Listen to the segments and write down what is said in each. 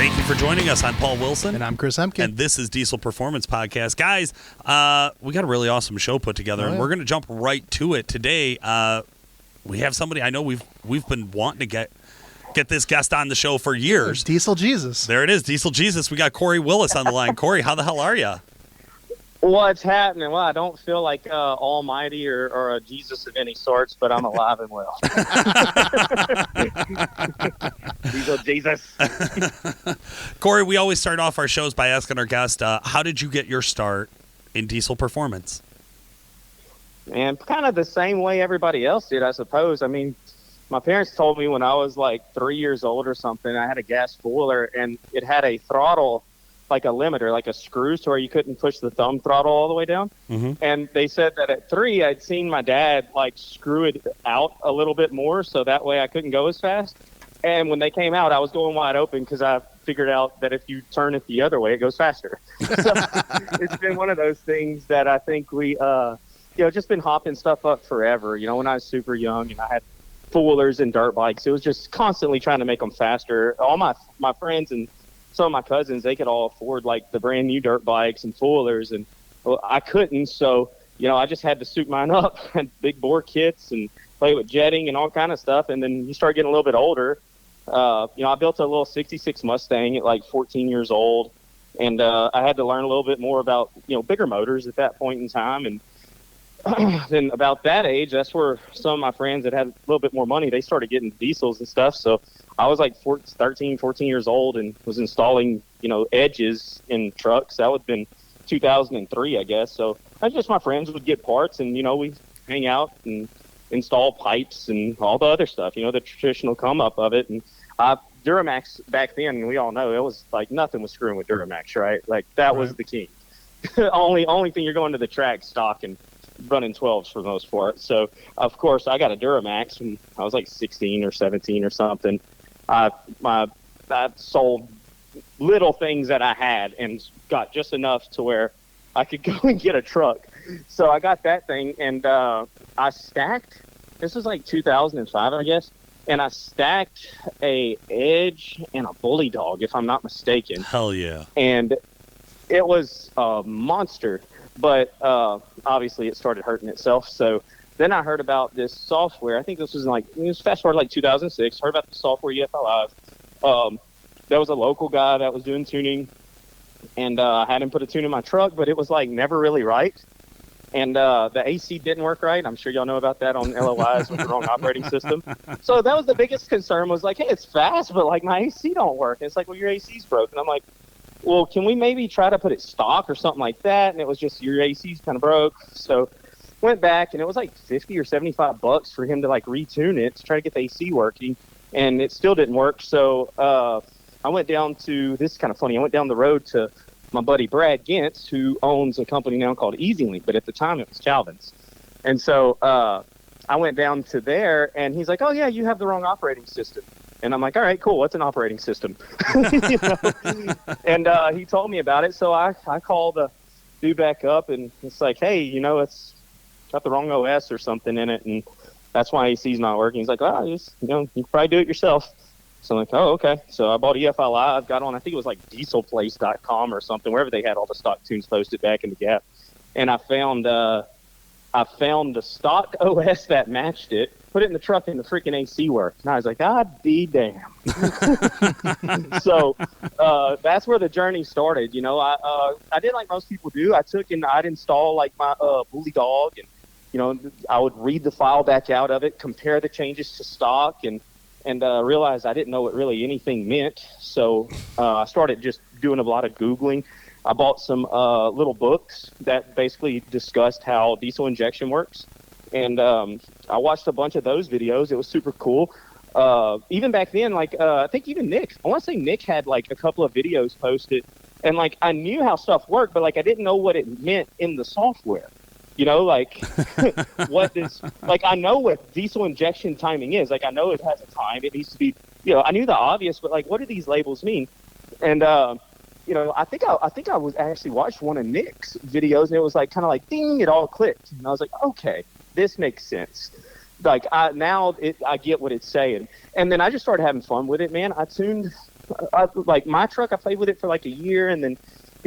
Thank you for joining us. I'm Paul Wilson. And I'm Chris Ehmke. And this is Diesel Performance Podcast. Guys, we got a really awesome show put together, and we're going to jump right to it today. We have somebody I know we've been wanting to get this guest on the show for years. Diesel Jesus. There it is, Diesel Jesus. We got Kory Willis on the line. Kory, how the hell are you? What's happening? Well, I don't feel like Almighty or a Jesus of any sorts, but I'm alive and well. Diesel Jesus. Kory, we always start off our shows by asking our guest, how did you get your start in diesel performance? And kind of the same way everybody else did, I suppose. I mean, my parents told me when I was like 3 years old or something, I had a gas spoiler, and it had a throttle, like a limiter, like a screw, to where you couldn't push the thumb throttle all the way down. Mm-hmm. And they said that at 3, I'd seen my dad like screw it out a little bit more, so that way I couldn't go as fast. And when they came out, I was going wide open because I figured out that if you turn it the other way, it goes faster. So it's been one of those things that I think we, just been hopping stuff up forever. You know, when I was super young and I had foolers and dirt bikes, it was just constantly trying to make them faster. All my friends and some of my cousins, they could all afford like the brand new dirt bikes and foolers, and I couldn't. So, I just had to suit mine up and big bore kits and play with jetting and all kind of stuff. And then you start getting a little bit older. I built a little 66 Mustang at like 14 years old. And I had to learn a little bit more about, bigger motors at that point in time. And then about that age, that's where some of my friends that had a little bit more money, they started getting diesels and stuff. So I was like 14 years old and was installing, edges in trucks. That would have been 2003, I guess. So that's just my friends would get parts, and, we'd hang out and install pipes and all the other stuff, the traditional come up of it. And Duramax back then, we all know it was like nothing was screwing with Duramax, right? Like that was the key. only thing, you're going to the track stock and running 12s for the most part. So of course I got a Duramax when I was like 16 or 17 or something. I sold little things that I had and got just enough to where I could go and get a truck. So I got that thing, and I stacked, this was like 2005, I guess, and I stacked a Edge and a Bully Dog, if I'm not mistaken. Hell yeah. And it was a monster, but obviously it started hurting itself. So then I heard about this software. I think this was fast forward like 2006. Heard about the software EPA Live. There was a local guy that was doing tuning, and I had him put a tune in my truck, but it was like never really right. And the AC didn't work right. I'm sure y'all know about that on LOIs with the wrong operating system. So that was the biggest concern, was like, hey, it's fast, but like my AC don't work. And it's like, well, your AC's broken. I'm like, well, can we maybe try to put it stock or something like that? And it was just, your AC's kind of broke. So went back, and it was like $50 or $75 for him to like retune it to try to get the AC working, and it still didn't work. So I went down to, this is kind of funny, I went down the road to my buddy Brad Gintz, who owns a company now called EasyLink, but at the time it was Calvin's. And so I went down to there, and he's like, oh yeah, you have the wrong operating system. And I'm like, all right, cool, what's an operating system? And he told me about it. So I called the dude back up, and it's like, hey, it's got the wrong OS or something in it, and that's why AC's not working. He's like, well, you can probably do it yourself. So I'm like, oh, okay. So I bought EFI Live, got on, I think it was like dieselplace.com or something, wherever they had all the stock tunes posted back in the Gap. And I found the stock OS that matched it, put it in the truck, and the freaking AC worked. And I was like, God be damn. So that's where the journey started. I did like most people do. I took and I'd install like my Bully Dog, and, I would read the file back out of it, compare the changes to stock, and realized I didn't know what really anything meant. So I started just doing a lot of Googling. I bought some little books that basically discussed how diesel injection works. And I watched a bunch of those videos. It was super cool. Even back then, I think even Nick, I want to say Nick had like a couple of videos posted. And like I knew how stuff worked, but like I didn't know what it meant in the software. What is, like, I know what diesel injection timing is. Like, I know it has a time. It needs to be, I knew the obvious, but like, what do these labels mean? And, I think I was actually watched one of Nick's videos, and it was like, kind of like, ding, it all clicked. And I was like, okay, this makes sense. Like, I get what it's saying. And then I just started having fun with it, man. I tuned like my truck, I played with it for like a year, and then,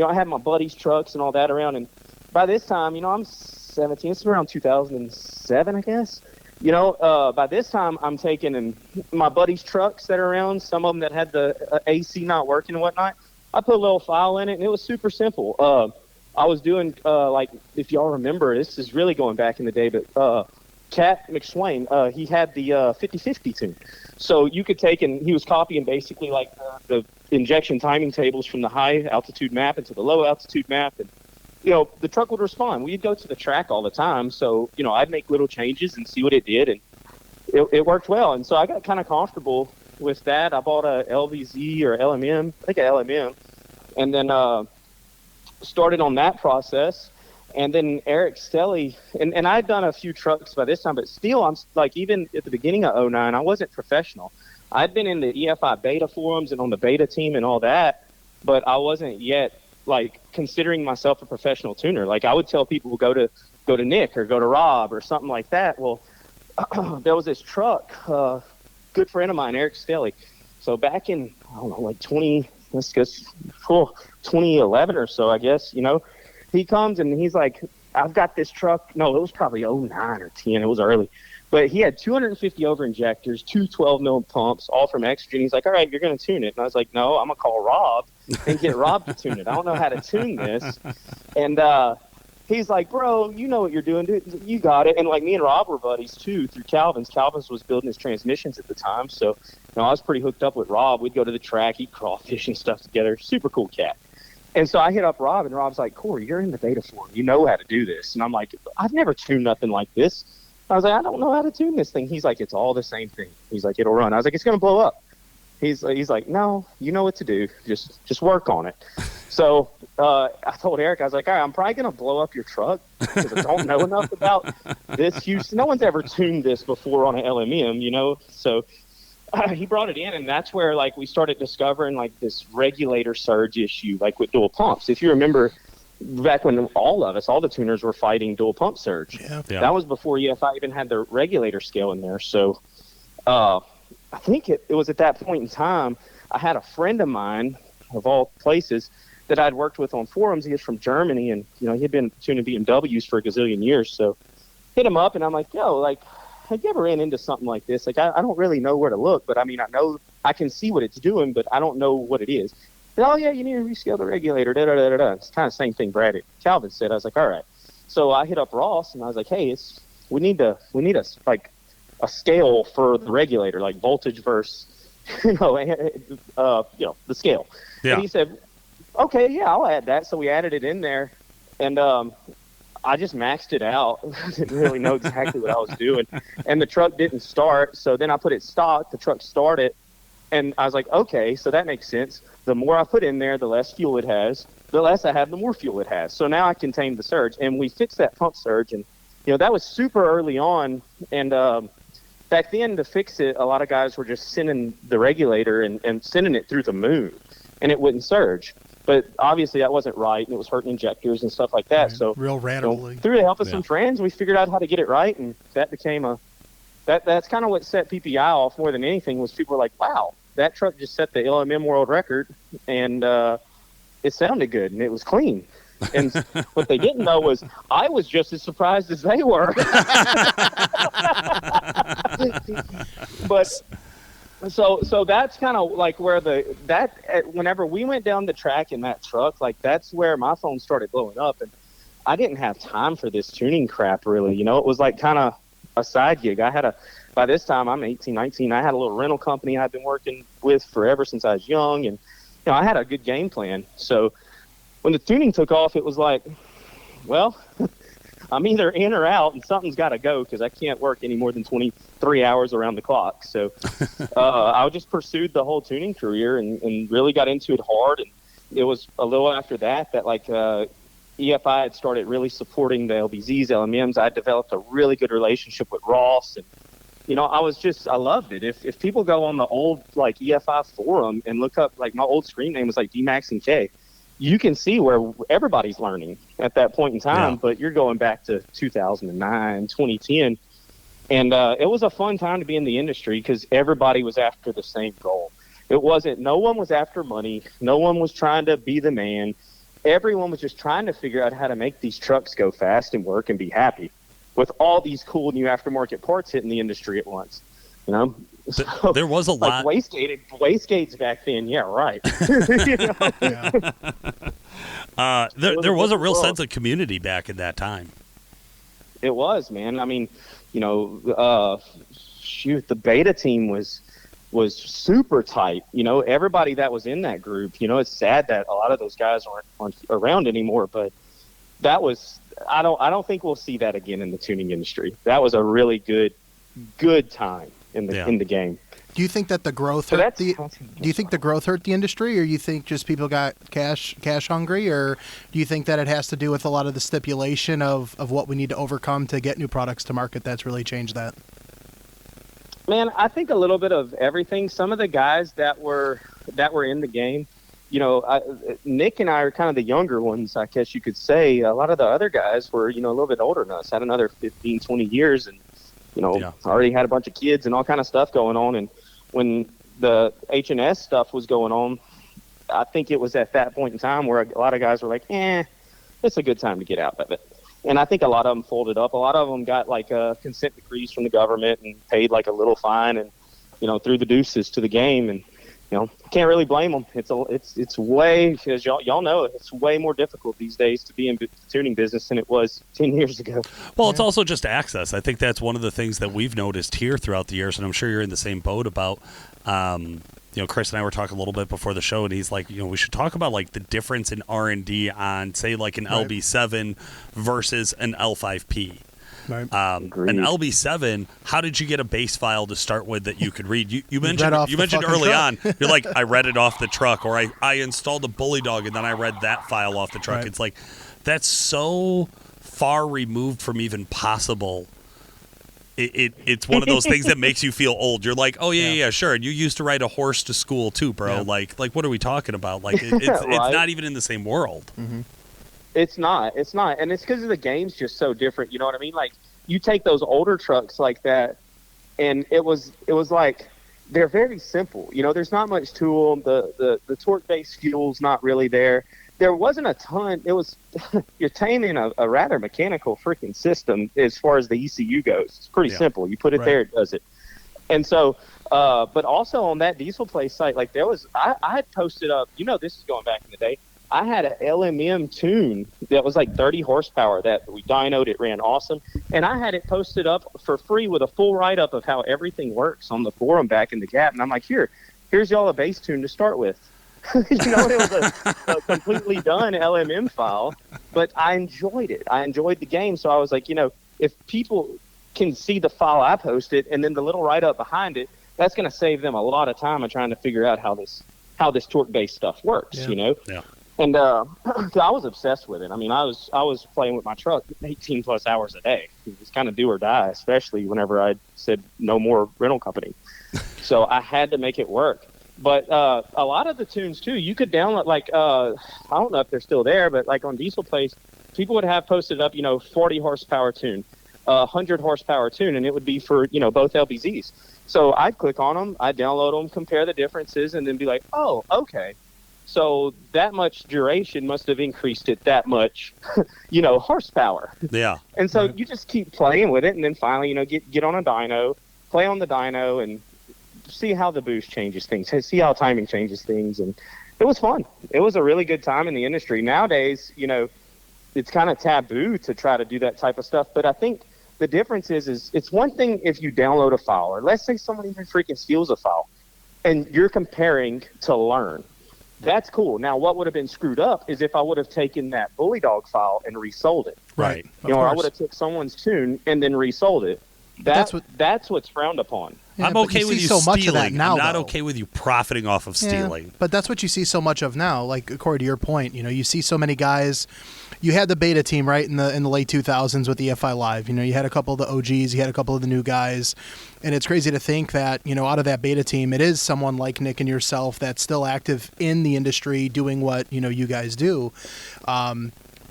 I had my buddies' trucks and all that around. And by this time, I'm 17. It's around 2007, I guess. By this time, I'm taking my buddies' trucks that are around, some of them that had the AC not working and whatnot. I put a little file in it, and it was super simple. I was doing, like, if y'all remember, this is really going back in the day, but Cat McSwain, he had the 50-50 tune. So you could take, and he was copying basically like the injection timing tables from the high altitude map into the low altitude map. And, the truck would respond. We'd go to the track all the time. So, I'd make little changes and see what it did. And it worked well. And so I got kind of comfortable with that. I bought a LVZ or LMM, I think a LMM, and then started on that process. And then Eric Stelly, and I'd done a few trucks by this time, but still, I'm like, even at the beginning of 2009, I wasn't professional. I'd been in the EFI beta forums and on the beta team and all that, but I wasn't yet like considering myself a professional tuner. Like I would tell people go to Nick or go to Rob or something like that. Well, there was this truck, good friend of mine, Eric Stelly. So back in, I don't know, like 2011 or so, I guess, he comes and he's like, I've got this truck. No, it was probably 09 or 10. It was early. But he had 250 over injectors, two 12-mil pumps, all from Exgen. He's like, all right, you're going to tune it. And I was like, no, I'm going to call Rob and get Rob to tune it. I don't know how to tune this. And he's like, bro, you know what you're doing. Dude. You got it. And, like, me and Rob were buddies, too, through Calvin's. Calvin's was building his transmissions at the time. So, I was pretty hooked up with Rob. We'd go to the track, eat crawfish and stuff together. Super cool cat. And so I hit up Rob, and Rob's like, Kory, you're in the beta forum. You know how to do this. And I'm like, I've never tuned nothing like this. I was like, I don't know how to tune this thing. He's like, it's all the same thing. He's like, it'll run. I was like, it's going to blow up. He's like, no, you know what to do. Just work on it. So I told Eric, I was like, all right, I'm probably going to blow up your truck because I don't know enough about this huge. No one's ever tuned this before on an LMM, So he brought it in, and that's where, like, we started discovering, like, this regulator surge issue, like, with dual pumps. If you remember, back when all the tuners were fighting dual pump surge. Yeah. That was before EFI even had the regulator scale in there. So I think it was at that point in time, I had a friend of mine, of all places, that I'd worked with on forums. He was from Germany, and, he had been tuning BMWs for a gazillion years. So hit him up, and I'm like, yo, like, have you ever ran into something like this? Like, I don't really know where to look, but I mean, I know I can see what it's doing, but I don't know what it is. And, oh, yeah, you need to rescale the regulator, da-da-da-da-da. It's kind of the same thing Calvin said. I was like, all right. So I hit up Ross, and I was like, hey, we need a scale for the regulator, like voltage versus, the scale. Yeah. And he said, okay, yeah, I'll add that. So we added it in there, and I just maxed it out. I didn't really know exactly what I was doing. And the truck didn't start. So then I put it stock. The truck started. And I was like, okay, so that makes sense. The more I put in there, the less fuel it has. The less I have, the more fuel it has. So now I can tame the surge. And we fixed that pump surge. And, that was super early on. And back then, to fix it, a lot of guys were just sending the regulator and sending it through the moon. And it wouldn't surge. But obviously that wasn't right, and it was hurting injectors and stuff like that. Right. So real randomly. Through the help of some friends, we figured out how to get it right, and that became that's kind of what set PPEI off more than anything. Was people were like, wow, that truck just set the LMM world record, and it sounded good and it was clean. And what they didn't know was I was just as surprised as they were. But. So that's kind of like where whenever we went down the track in that truck, like that's where my phone started blowing up, and I didn't have time for this tuning crap really. It was like kind of a side gig. By this time I'm 18, 19. I had a little rental company I'd been working with forever since I was young, and I had a good game plan. So when the tuning took off, it was like, well, I'm either in or out, and something's got to go because I can't work any more than 23 hours around the clock. So I just pursued the whole tuning career and really got into it hard. And it was a little after that like EFI had started really supporting the LBZs, LMMs. I developed a really good relationship with Ross. And, I loved it. If people go on the old like EFI forum and look up, like my old screen name was like DMAX and K, you can see where everybody's learning at that point in time, but you're going back to 2009, 2010. And it was a fun time to be in the industry because everybody was after the same goal. It wasn't, no one was after money. No one was trying to be the man. Everyone was just trying to figure out how to make these trucks go fast and work and be happy with all these cool new aftermarket parts hitting the industry at once. You know, so, there was a lot. Like wastegates back then. Yeah, right. You know? Yeah. There was a real sense of community back in that time. It was, man. I mean, you know, the beta team was super tight. You know, everybody that was in that group. You know, it's sad that a lot of those guys aren't around anymore, but that was. I don't think we'll see that again in the tuning industry. That was a really good time in the game. Do you think that the growth hurt do you think the growth hurt the industry, or you think just people got cash hungry, or do you think that it has to do with a lot of the stipulation of what we need to overcome to get new products to market that's really changed that? Man, I think a little bit of everything. Some of the guys that were in the game, you know, Nick and I are kind of the younger ones, I guess you could say. A lot of the other guys were, you know, a little bit older than us, had another 15, 20 years, and, you know, already had a bunch of kids and all kind of stuff going on. And when the H&S stuff was going on, I think it was at that point in time where a lot of guys were like, it's a good time to get out of it. And I think a lot of them folded up. A lot of them got like consent decrees from the government and paid like a little fine and, you know, threw the deuces to the game. And, you know, can't really blame them. It's way, as y'all know, it's way more difficult these days to be in the tuning business than it was 10 years ago. Well, it's also just access. I think that's one of the things that we've noticed here throughout the years, and I'm sure you're in the same boat about, you know, Chris and I were talking a little bit before the show, and he's like, you know, we should talk about like the difference in R&D on, say, like an LB7 versus an L5P. Right. An LB7, how did you get a base file to start with that you could read? You mentioned early on, you're like, I read it off the truck, or I installed a bully dog and then I read that file off the truck. Right. It's like, that's so far removed from even possible. It's one of those things that makes you feel old. You're like, oh yeah, sure. And you used to ride a horse to school too, bro. Yeah. Like what are we talking about? Like it's right? It's not even in the same world. Mm-hmm. It's not, and it's because the game's just so different. You know what I mean? Like you take those older trucks like that, and it was like they're very simple. You know, there's not much to them. The torque-based fuel's not really there. There wasn't a ton. It was you're taming a rather mechanical freaking system as far as the ECU goes. It's pretty simple. You put it there, it does it. And so, but also on that Diesel Play site, like there was, I had posted up. You know, this is going back in the day. I had an LMM tune that was like 30 horsepower that we dynoed. It ran awesome. And I had it posted up for free with a full write-up of how everything works on the forum back in the Gap. And I'm like, here's y'all a bass tune to start with. You know, it was a completely done LMM file, but I enjoyed it. I enjoyed the game. So I was like, you know, if people can see the file I posted and then the little write-up behind it, that's going to save them a lot of time of trying to figure out how this torque-based stuff works, you know? Yeah. And I was obsessed with it. I mean, I was playing with my truck 18 plus hours a day. It was kind of do or die, especially whenever I said no more rental company. So I had to make it work. But a lot of the tunes too, you could download like I don't know if they're still there, but like on Diesel Place, people would have posted up, you know, 40 horsepower tune, 100 horsepower tune, and it would be for, you know, both LBZs. So I'd click on them, I'd download them, compare the differences, and then be like, oh, okay. So that much duration must have increased it that much, you know, horsepower. Yeah. And so you just keep playing with it, and then finally, you know, get on a dyno, play on the dyno, and see how the boost changes things, see how timing changes things. And it was fun. It was a really good time in the industry. Nowadays, you know, it's kind of taboo to try to do that type of stuff. But I think the difference is it's one thing if you download a file, or let's say someone even freaking steals a file, and you're comparing to learn. That's cool. Now, what would have been screwed up is if I would have taken that Bully Dog file and resold it. Right. You know, or I would have took someone's tune and then resold it. That's what's frowned upon. Yeah, I'm okay with you so stealing. Much of that now, I'm not though. okay with you profiting off of stealing. But that's what you see so much of now. Like, Kory, to your point, you know, you see so many guys. You had the beta team, right, in the late 2000s with EFI Live. You know, you had a couple of the OGs, you had a couple of the new guys. And it's crazy to think that, you know, out of that beta team, it is someone like Nick and yourself that's still active in the industry doing what, you know, you guys do.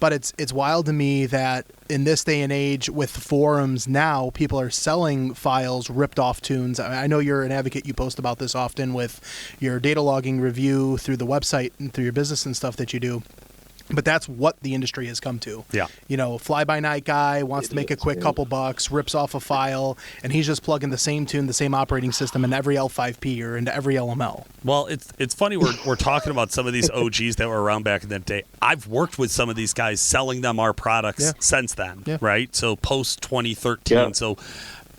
But But it's wild to me that in this day and age with forums now, people are selling files, ripped off tunes. I know you're an advocate. You post about this often with your data logging review through the website and through your business and stuff that you do. But that's what the industry has come to. Yeah. Fly-by-night guy wants to make a quick couple bucks, rips off a file, and he's just plugging the same tune, the same operating system in every L5P or into every LML. Well, it's funny we're talking about some of these OGs that were around back in that day. I've worked with some of these guys selling them our products since then, right? So post 2013. Yeah. So.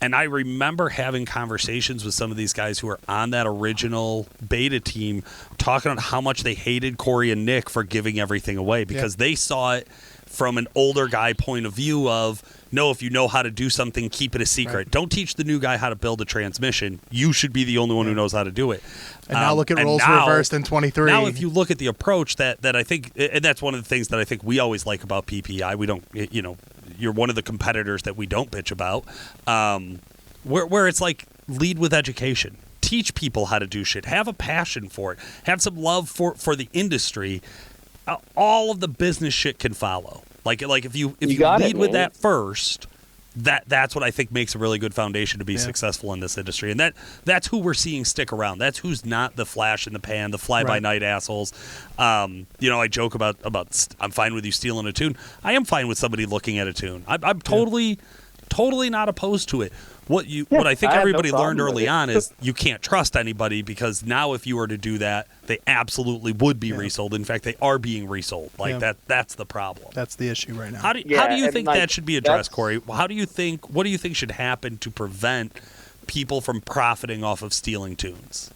And I remember having conversations with some of these guys who were on that original beta team talking about how much they hated Kory and Nick for giving everything away because they saw it from an older guy point of view of, no, if you know how to do something, keep it a secret. Right. Don't teach the new guy how to build a transmission. You should be the only one who knows how to do it. And now look at roles reversed in 23. Now if you look at the approach that I think, and that's one of the things that I think we always like about PPEI, we don't, you're one of the competitors that we don't bitch about, where it's like lead with education. Teach people how to do shit. Have a passion for it. Have some love for the industry. All of the business shit can follow. Like if you lead with that first, that's what I think makes a really good foundation to be successful in this industry. And that's who we're seeing stick around. That's who's not the flash in the pan, the fly-by-night assholes. I joke about I'm fine with you stealing a tune. I am fine with somebody looking at a tune. I'm totally not opposed to it. What I think everybody learned early on is you can't trust anybody because now if you were to do that, they absolutely would be resold. In fact, they are being resold. That's the problem. That's the issue right now. How do you think that should be addressed, Kory? What do you think should happen to prevent people from profiting off of stealing tunes?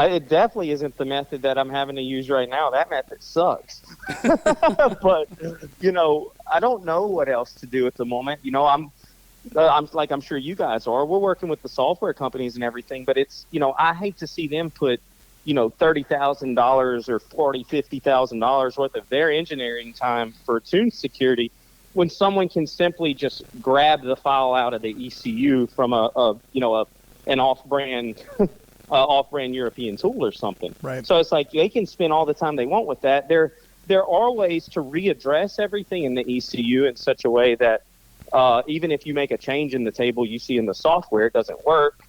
It definitely isn't the method that I'm having to use right now. That method sucks. But, I don't know what else to do at the moment. I'm like I'm sure you guys are. We're working with the software companies and everything, but it's, I hate to see them put, $30,000 or $50,000 worth of their engineering time for tune security when someone can simply just grab the file out of the ECU from an off-brand off-brand European tool or something. Right. So it's like they can spend all the time they want with that. There are ways to readdress everything in the ECU in such a way that even if you make a change in the table you see in the software, it doesn't work.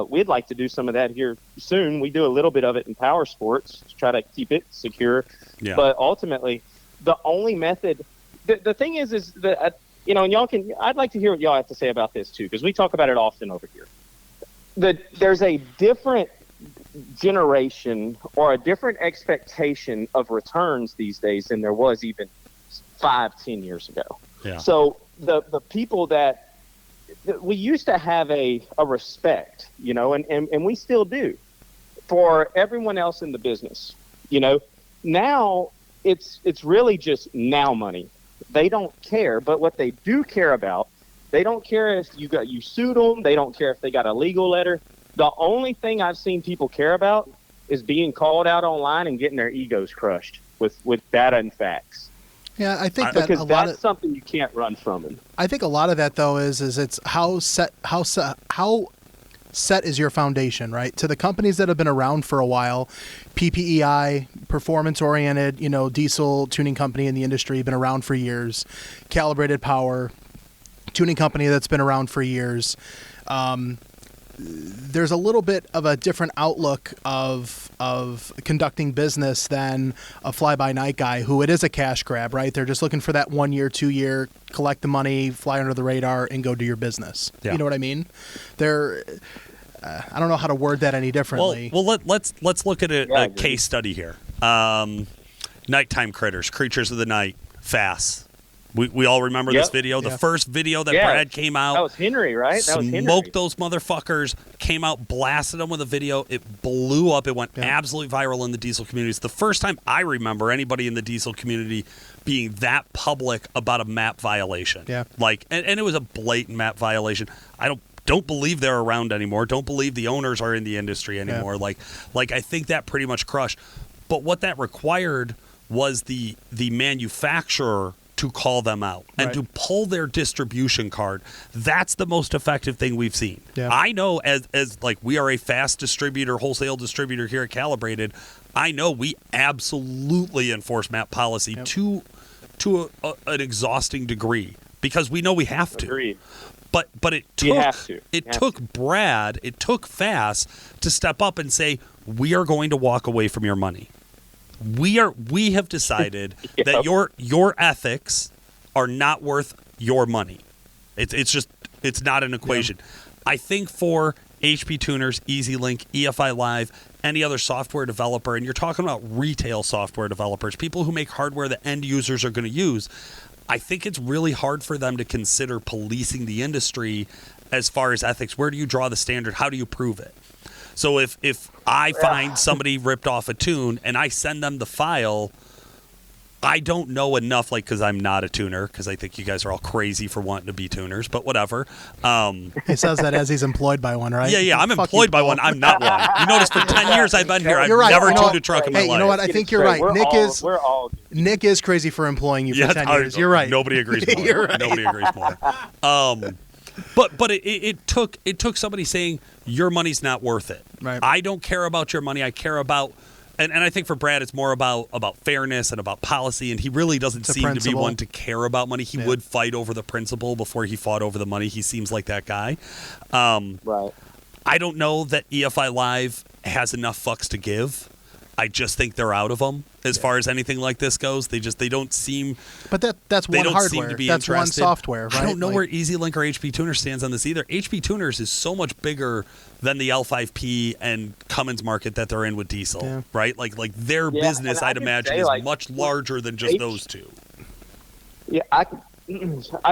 We'd like to do some of that here soon. We do a little bit of it in power sports to try to keep it secure. Yeah. But ultimately, the only method, the thing is that, and I'd like to hear what y'all have to say about this too, because we talk about it often over here. There's a different generation or a different expectation of returns these days than there was even 5-10 years ago. Yeah. So the people that we used to have a respect, and we still do for everyone else in the business. Now it's really just now money. They don't care, but what they do care about, they don't care if you sued them. They don't care if they got a legal letter. The only thing I've seen people care about is being called out online and getting their egos crushed with data and facts. Yeah, I think that because that's something you can't run from it. I think a lot of that though is it's how set is your foundation, right? To the companies that have been around for a while, PPEI, performance-oriented, diesel tuning company in the industry, been around for years. Calibrated Power, tuning company that's been around for years. There's a little bit of a different outlook of conducting business than a fly-by-night guy who it is a cash grab, right? They're just looking for that 1 year, 2 year, collect the money, fly under the radar, and go do your business. Yeah. You know what I mean? I don't know how to word that any differently. Well, let's look at a case study here. Nighttime creatures of the night, FAS. We all remember this video. The first video that Brad came out. That was Henry, right? That was Henry. Smoked those motherfuckers. Came out, blasted them with a video. It blew up. It went absolutely viral in the diesel community. It's the first time I remember anybody in the diesel community being that public about a map violation. Yeah. And it was a blatant map violation. I don't believe they're around anymore. Don't believe the owners are in the industry anymore. Yeah. I think that pretty much crushed. But what that required was the manufacturer to call them out and to pull their distribution card. That's the most effective thing we've seen. Yeah. I know as like we are a fast distributor, wholesale distributor here at Calibrated, I know we absolutely enforce MAP policy to an exhausting degree because we know we have to. Agreed. But it took Brad, it took Fass to step up and say, we are going to walk away from your money. We have decided that your ethics are not worth your money. It's not an equation. I think for HP Tuners, EasyLink, EFI Live, any other software developer, and you're talking about retail software developers, people who make hardware that end users are going to use, I think it's really hard for them to consider policing the industry as far as ethics. Where do you draw the standard? How do you prove it? So if I find somebody ripped off a tune and I send them the file, I don't know enough, like, because I'm not a tuner, because I think you guys are all crazy for wanting to be tuners, but whatever. He says that as he's employed by one, right? Yeah, I'm employed by one. I'm not one. You notice for 10 years I've been here, I've never tuned a truck in my life. Hey, you know what? I think you're right. Nick is crazy for employing you for 10 years. You're right. Nobody agrees more. You're right. Nobody agrees more. But it took somebody saying, your money's not worth it. Right. I don't care about your money. I care about... And I think for Brad, it's more about fairness and about policy, and he really doesn't seem to be one to care about money. He would fight over the principle before he fought over the money. He seems like that guy. Right. I don't know that EFI Live has enough fucks to give. I just think they're out of them as far as anything like this goes. They don't seem. But that's one hardware. That's one software. Right? I don't know where EasyLink or HP Tuner stands on this either. HP Tuners is so much bigger than the L5P and Cummins market that they're in with diesel, right? Like their business, I'd imagine, is much larger than just those two. Yeah, I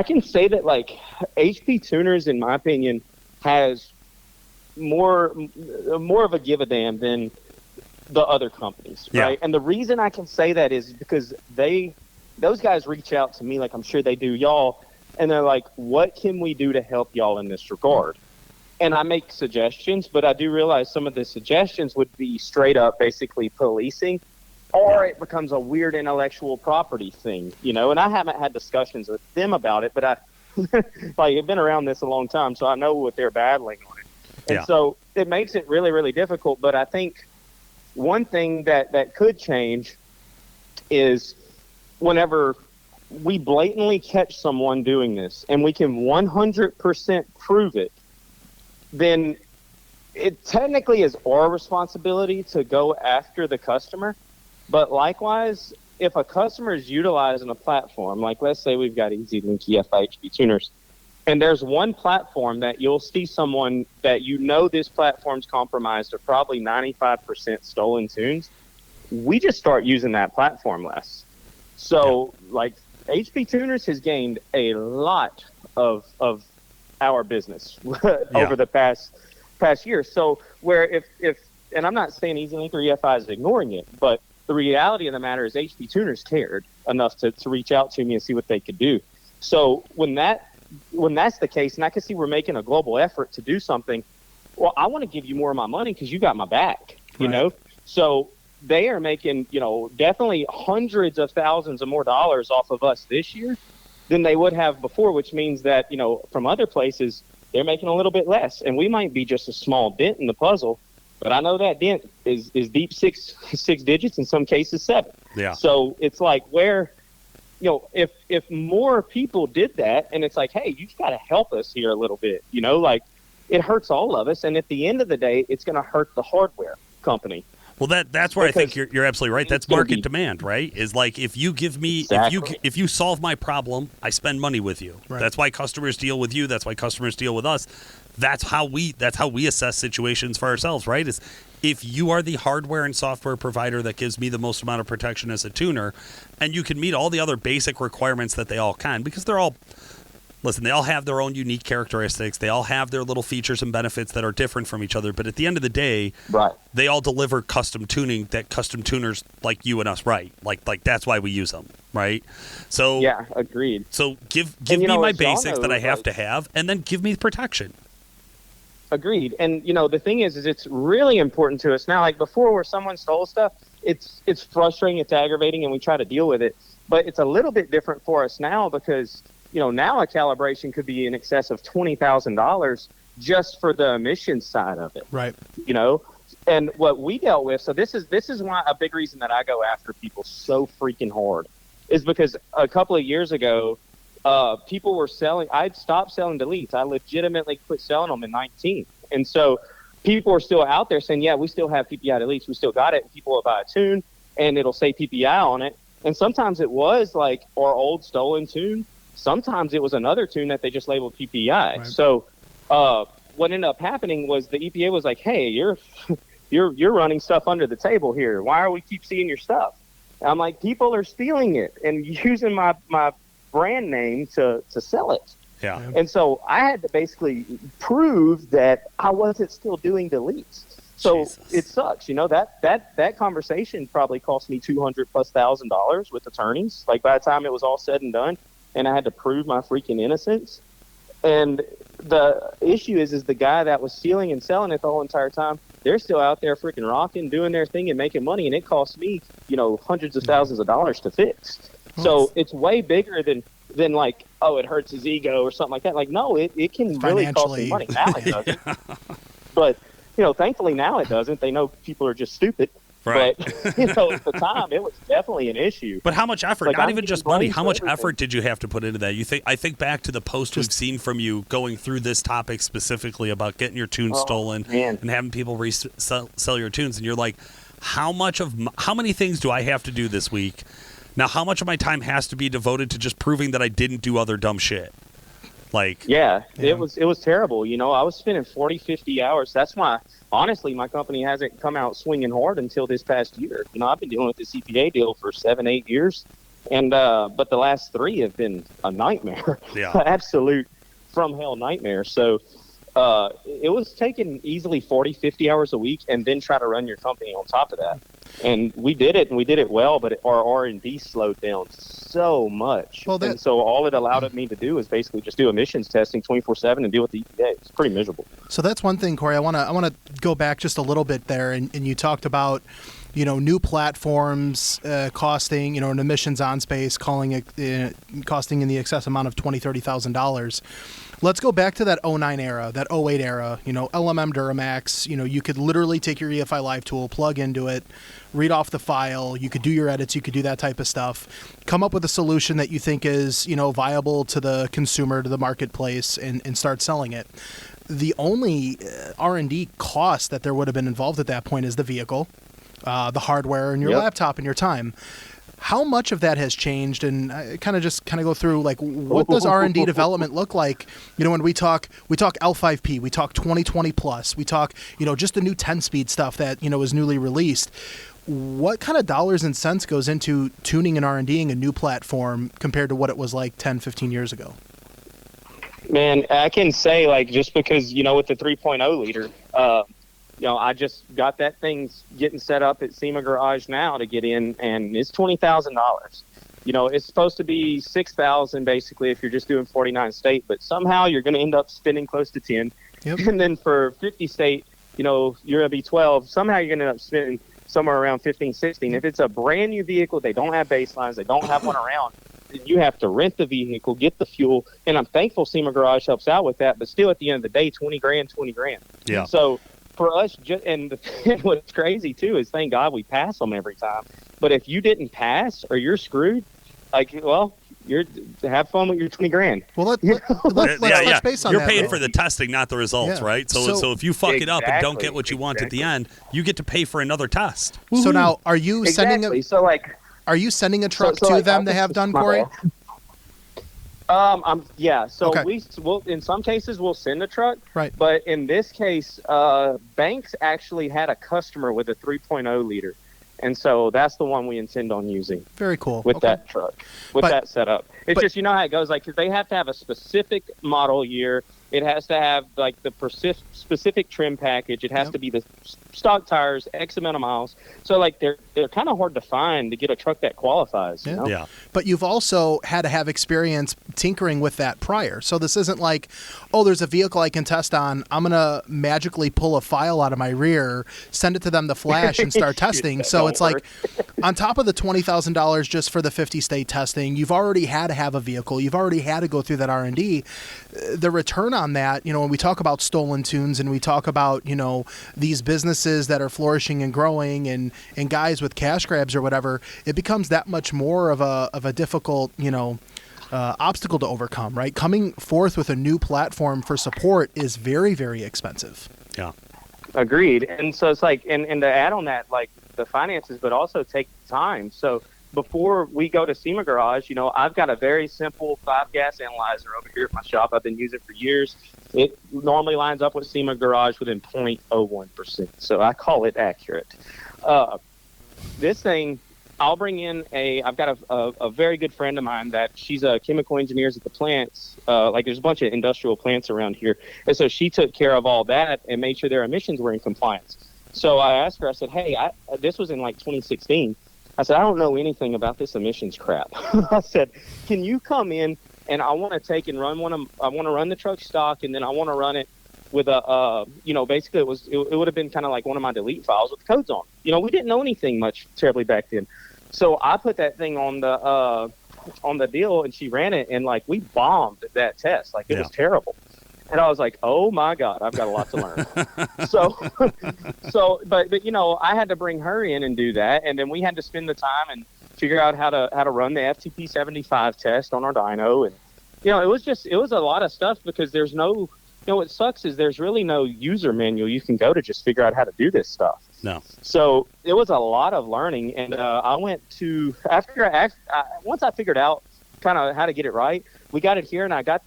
can say that like HP Tuners, in my opinion, has more of a give a damn than the other companies, right? And the reason I can say that is because those guys reach out to me, like I'm sure they do y'all, and they're like, what can we do to help y'all in this regard? And I make suggestions, but I do realize some of the suggestions would be straight up basically policing, or it becomes a weird intellectual property thing, you know? And I haven't had discussions with them about it, but I've been around this a long time, so I know what they're battling on it. And so it makes it really, really difficult. But I think one thing that could change is whenever we blatantly catch someone doing this and we can 100% prove it, then it technically is our responsibility to go after the customer. But likewise, if a customer is utilizing a platform, like let's say we've got EasyLink, EFI, HP Tuners, and there's one platform that you'll see someone that you know this platform's compromised of probably 95% stolen tunes, we just start using that platform less. So, like, HP Tuners has gained a lot of our business over the past year. So, where if and I'm not saying EasyLink or EFI is ignoring it, but the reality of the matter is HP Tuners cared enough to reach out to me and see what they could do. So, when that's the case, and I can see we're making a global effort to do something, well, I want to give you more of my money because you got my back, you know? So they are making, definitely hundreds of thousands of more dollars off of us this year than they would have before, which means that, from other places, they're making a little bit less. And we might be just a small dent in the puzzle, but I know that dent is deep six digits, in some cases 7. Yeah. So it's like where... if more people did that, and it's like, hey, you've got to help us here a little bit, like it hurts all of us. And at the end of the day, it's going to hurt the hardware company. Well, that's where I think you're absolutely right. That's market demand, right? Is like if you give me, if you solve my problem, I spend money with you. Right. That's why customers deal with you. That's why customers deal with us. That's how we assess situations for ourselves, right? Is if you are the hardware and software provider that gives me the most amount of protection as a tuner, and you can meet all the other basic requirements that they all can, because they all have their own unique characteristics. They all have their little features and benefits that are different from each other. But at the end of the day, they all deliver custom tuning that custom tuners like you and us write. Like that's why we use them, right? So yeah, agreed. So give me my basics that I have to have, and then give me protection. Agreed. And, the thing is it's really important to us now. Like before, where someone stole stuff, it's frustrating, it's aggravating, and we try to deal with it. But it's a little bit different for us now because, now a calibration could be in excess of $20,000 just for the emissions side of it. Right. And what we dealt with, so this is why a big reason that I go after people so freaking hard is because a couple of years ago, people were selling. I'd stopped selling deletes. I legitimately quit selling them in 19. And so people are still out there saying, yeah, we still have PPEI deletes. We still got it. People will buy a tune and it'll say PPEI on it. And sometimes it was like our old stolen tune. Sometimes it was another tune that they just labeled PPEI. Right. So what ended up happening was the EPA was like, hey, you're running stuff under the table here. Why are we keep seeing your stuff? And I'm like, people are stealing it and using my brand name to sell it. Yeah. And so I had to basically prove that I wasn't still doing deletes. So Jesus. It sucks, that conversation probably cost me $200,000+ with attorneys. Like by the time it was all said and done, and I had to prove my freaking innocence. And the issue is the guy that was stealing and selling it the whole entire time, they're still out there freaking rocking, doing their thing and making money. And it cost me, hundreds of thousands of dollars to fix. So it's way bigger than like, oh, it hurts his ego or something like that. Like, no, it can really cost me money. Now it doesn't. But, thankfully now it doesn't. They know people are just stupid. Right. But, at the time, it was definitely an issue. But how much effort, like, not even just money, how much effort did you have to put into that? I think back to the post we've seen from you going through this topic specifically about getting your tunes stolen and having people sell your tunes. And you're like, how many things do I have to do this week? Now, how much of my time has to be devoted to just proving that I didn't do other dumb shit? It was terrible. I was spending 40, 50 hours. That's why, honestly, my company hasn't come out swinging hard until this past year. I've been dealing with this EPA deal for 7-8 years, and but the last 3 have been a nightmare. Yeah. Absolute from hell nightmare. So it was taking easily 40, 50 hours a week, and then try to run your company on top of that. And we did it, and we did it well, but our R&D slowed down so much. And so all it allowed me to do is basically just do emissions testing 24/7 and deal with the EPA. It's pretty miserable. So that's one thing, Kory. I want to go back just a little bit there, and you talked about new platforms costing an emissions on space, costing in the excess amount of $20,000-$30,000. Let's go back to that 09 era, that 08 era, LMM Duramax, you could literally take your EFI Live tool, plug into it, read off the file, you could do your edits, you could do that type of stuff, come up with a solution that you think is, viable to the consumer, to the marketplace, and start selling it. The only R&D cost that there would have been involved at that point is the vehicle, the hardware, and your laptop and your time. How much of that has changed? And kind of go through, like, what does R&D development look like? When we talk L5P, we talk 2020 plus, we talk, just the new 10-speed stuff that, is newly released. What kind of dollars and cents goes into tuning and R&Ding a new platform compared to what it was like 10, 15 years ago? Man, I can say, like, just because, with the 3.0 liter, I just got that thing getting set up at SEMA Garage now to get in, and it's $20,000. It's supposed to be $6,000 basically if you're just doing 49 state, but somehow you're going to end up spending close to 10. Yep. And then for 50 state, you're going to be 12. Somehow you're going to end up spending somewhere around 15, 16. If it's a brand new vehicle, they don't have baselines, they don't have one around, you have to rent the vehicle, get the fuel, and I'm thankful SEMA Garage helps out with that, but still at the end of the day, $20,000. Yeah. So for us, and what's crazy too is, thank God we pass them every time. But if you didn't pass, or you're screwed, you're have fun with your $20,000. Well, let's touch base on you're that. paying right? for the testing, not the results, right? So if you fuck it up and don't get what you want at the end, you get to pay for another test. Woo-hoo. So now, are you sending Are you sending a truck to them to have done, Kory? So okay. we'll in some cases we'll send a truck, right? But in this case, Banks actually had a customer with a 3.0 liter, and so that's the one we intend on using. Very cool. With that truck, that setup. It's just, you know how it goes. Like, 'cause they have to have a specific model year. It has to have like the specific trim package. It has to be the stock tires, X amount of miles. So like they're kind of hard to find to get a truck that qualifies. You know? Yeah. But you've also had to have experience tinkering with that prior. So this isn't like, oh, there's a vehicle I can test on. I'm gonna magically pull a file out of my rear, send it to them to Flash, and start testing. So it's like, on top of the $20,000 just for the 50-state testing, you've already had to have a vehicle. You've already had to go through that R&D. The return on that, you know, when we talk about stolen tunes and we talk about, you know, these businesses that are flourishing and growing and guys with cash grabs or whatever, it becomes that much more of a difficult, you know, obstacle to overcome, right? Coming forth with a new platform for support is very, very expensive. Yeah. Agreed. And so it's like, and to add on that, like the finances, but also take time. So before we go to SEMA Garage, you know, I've got a very simple 5-gas analyzer over here at my shop. I've been using it for years. It normally lines up with SEMA Garage within 0.01%. So I call it accurate. This thing, I'll bring in I've got a very good friend of mine that she's a chemical engineer at the plants. Like there's a bunch of industrial plants around here. And so she took care of all that and made sure their emissions were in compliance. So I asked her, I said, hey, this was in like 2016. I said, I don't know anything about this emissions crap. I said, can you come in and I want to take and run I want to run the truck stock, and then I want to run it with you know, basically it would have been kind of like one of my delete files with codes on. You know, we didn't know anything much terribly back then. So I put that thing on the deal, and she ran it, and like we bombed that test. Like it was terrible. And I was like, oh my God, I've got a lot to learn. But you know, I had to bring her in and do that. And then we had to spend the time and figure out how to run the FTP 75 test on our dyno. And, you know, it was a lot of stuff because there's no, you know, what sucks is there's really no user manual you can go to just figure out how to do this stuff. No. So it was a lot of learning. And I went to, once I figured out kind of how to get it right, we got it here, and I got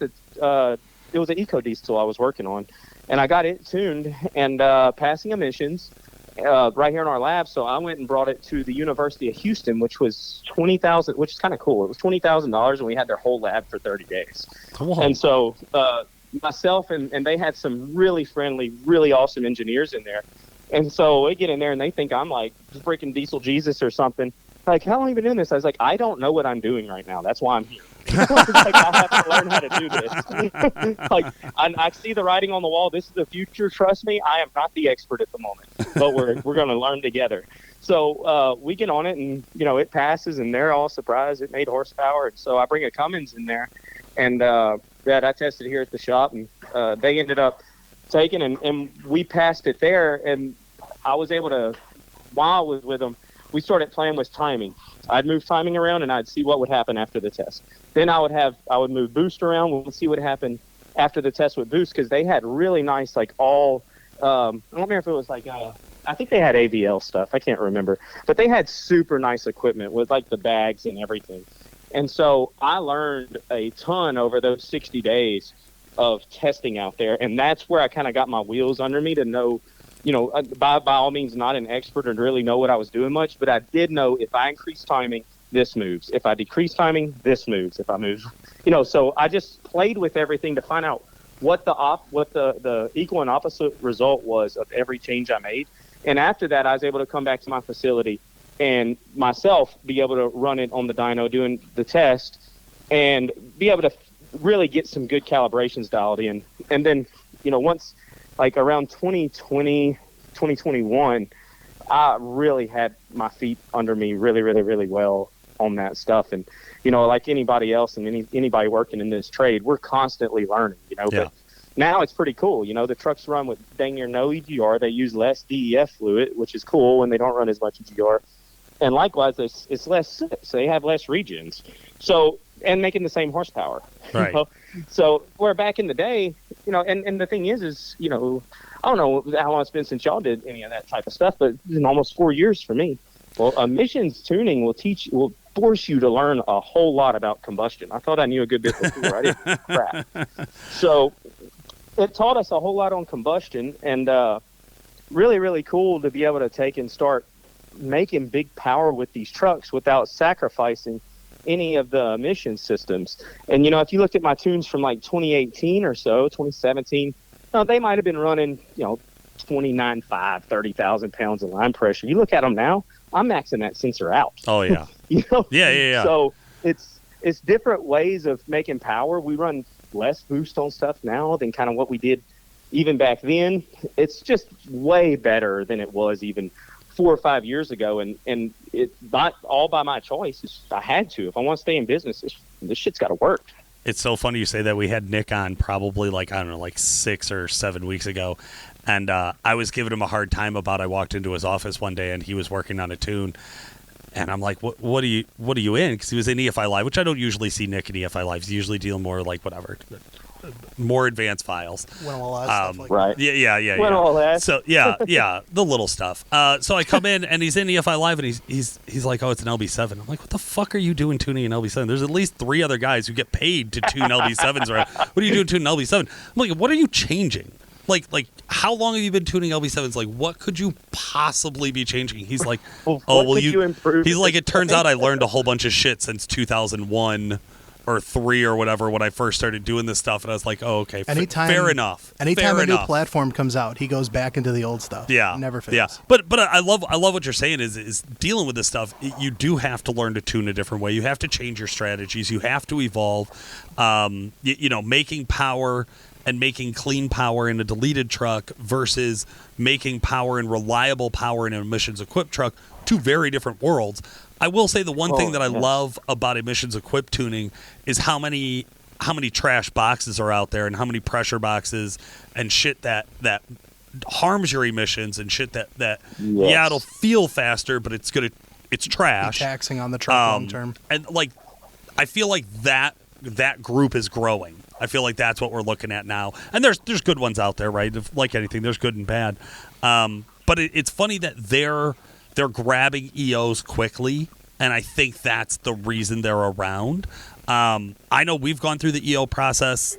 it was an EcoDiesel I was working on, and I got it tuned and passing emissions right here in our lab. So I went and brought it to the University of Houston, which was $20,000, which is kind of cool. It was $20,000, and we had their whole lab for 30 days. Cool. And so myself and they had some really friendly, really awesome engineers in there. And so we get in there, and they think I'm like freaking Diesel Jesus or something. Like, how long have you been doing this? I was like, I don't know what I'm doing right now. That's why I'm here. Like, I have to learn how to do this. Like, I see the writing on the wall. This is the future. Trust me, I am not the expert at the moment, but we're going to learn together. So we get on it, and you know, it passes, and they're all surprised it made horsepower. And so I bring a Cummins in there, and that I tested here at the shop, and they ended up taking, and we passed it there. And I was able to, while I was with them, we started playing with timing. I'd move timing around, and I'd see what would happen after the test. Then I would move boost around. We'll see what happened after the test with boost, because they had really nice, like all, I don't remember if it was like, I think they had AVL stuff. I can't remember. But they had super nice equipment with like the bags and everything. And so I learned a ton over those 60 days of testing out there. And that's where I kind of got my wheels under me to know, you know, by all means, not an expert and really know what I was doing much, but I did know if I increase timing, this moves. If I decrease timing, this moves. If I move, you know, so I just played with everything to find out what the equal and opposite result was of every change I made. And after that, I was able to come back to my facility and myself be able to run it on the dyno doing the test and be able to really get some good calibrations dialed in. And then, you know, once like around 2020, 2021, I really had my feet under me really, really, really well on that stuff. And, you know, like anybody else and anybody working in this trade, we're constantly learning, you know, but now it's pretty cool. You know, the trucks run with dang near no EGR. They use less DEF fluid, which is cool when they don't run as much EGR. And likewise, it's less soot, so they have less regens. So, and making the same horsepower. Right. You know? So where back in the day, you know, and the thing is, you know, I don't know how long it's been since y'all did any of that type of stuff, but it's been almost 4 years for me. Well, emissions tuning will force you to learn a whole lot about combustion. I thought I knew a good bit before. I didn't crap. So it taught us a whole lot on combustion, and really, really cool to be able to take and start making big power with these trucks without sacrificing any of the emission systems. And, if you looked at my tunes from like 2018 or so, 2017, they might have been running, 29.5, 30,000 pounds of line pressure. You look at them now, I'm maxing that sensor out. Oh, yeah. Yeah. So it's different ways of making power. We run less boost on stuff now than kind of what we did even back then. It's just way better than it was even 4 or 5 years ago. And it's not all by my choice. I had to. If I want to stay in business, this shit's got to work. It's so funny you say that. We had Nick on probably like 6 or 7 weeks ago. And I was giving him a hard time about, I walked into his office one day and he was working on a tune. And I'm like, what are you in? Because he was in EFI Live, which I don't usually see Nick in EFI Live. He's usually dealing more like whatever, more advanced files. Stuff like right. that. Yeah. All that. So yeah, the little stuff. So I come in and he's in EFI Live and he's like, oh, it's an LB7. I'm like, what the fuck are you doing tuning an LB7? There's at least 3 other guys who get paid to tune LB7s around. What are you doing tuning an LB7? I'm like, what are you changing? Like, how long have you been tuning LB7s? Like, what could you possibly be changing? He's like, you improve? He's like, it turns out I learned a whole bunch of shit since 2001 or 3 or whatever when I first started doing this stuff. And I was like, oh, okay, fair enough. Anytime a new platform comes out, he goes back into the old stuff. Yeah. Never fails. Yeah. But I love what you're saying is dealing with this stuff. You do have to learn to tune a different way. You have to change your strategies. You have to evolve. Making power and making clean power in a deleted truck versus making power and reliable power in an emissions-equipped truck, 2 very different worlds. I will say the one thing that I love about emissions-equipped tuning is how many trash boxes are out there and how many pressure boxes and shit that harms your emissions and shit that it'll feel faster, but it's trash. Be taxing on the truck long term. And I feel like that group is growing. I feel like that's what we're looking at now. And there's good ones out there, right? Like anything, there's good and bad. But it's funny that they're grabbing EOs quickly, and I think that's the reason they're around. I know we've gone through the EO process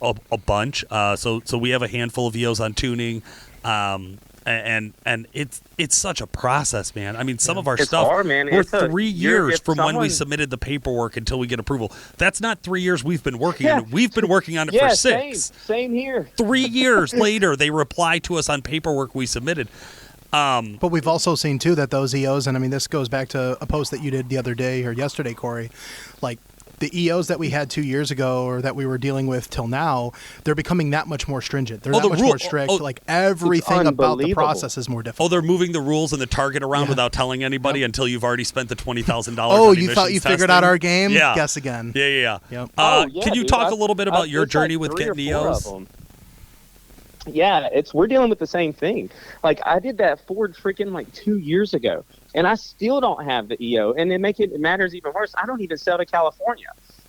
a bunch. So we have a handful of EOs on tuning. And it's such a process, man. I mean, some of our stuff, hard, man. we're 3 years from when we submitted the paperwork until we get approval. That's not 3 years we've been working on it. We've been working on it for 6. Same here. 3 years later, they reply to us on paperwork we submitted. But we've also seen, too, that those EOs, and I mean, this goes back to a post that you did the other day or yesterday, Kory, like, the EOs that we had 2 years ago or that we were dealing with till now, they're becoming that much more stringent. They're that much more strict. Like everything about the process is more difficult. Oh, they're moving the rules and the target around without telling anybody until you've already spent the $20,000. Oh, you thought you figured out our game? Yeah. Guess again. Yeah. Yep. Can you talk a little bit about your journey with getting EOs? Yeah, we're dealing with the same thing. Like, I did that Ford freaking 2 years ago, and I still don't have the EO. And it matters even worse. I don't even sell to California.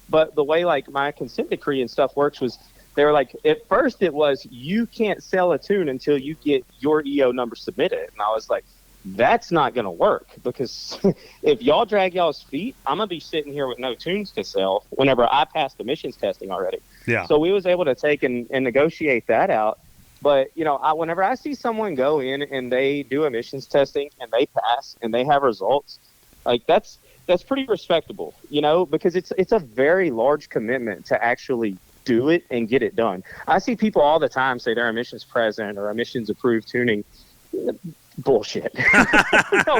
But the way my consent decree and stuff works was they were like, at first it was, you can't sell a tune until you get your EO number submitted. And I was like, that's not going to work, because if y'all drag y'all's feet, I'm going to be sitting here with no tunes to sell whenever I passed emissions testing already. Yeah. So we was able to take and negotiate that out. But, whenever I see someone go in and they do emissions testing and they pass and they have results, that's pretty respectable, because it's a very large commitment to actually do it and get it done. I see people all the time say they're emissions present or emissions approved tuning. Bullshit. No,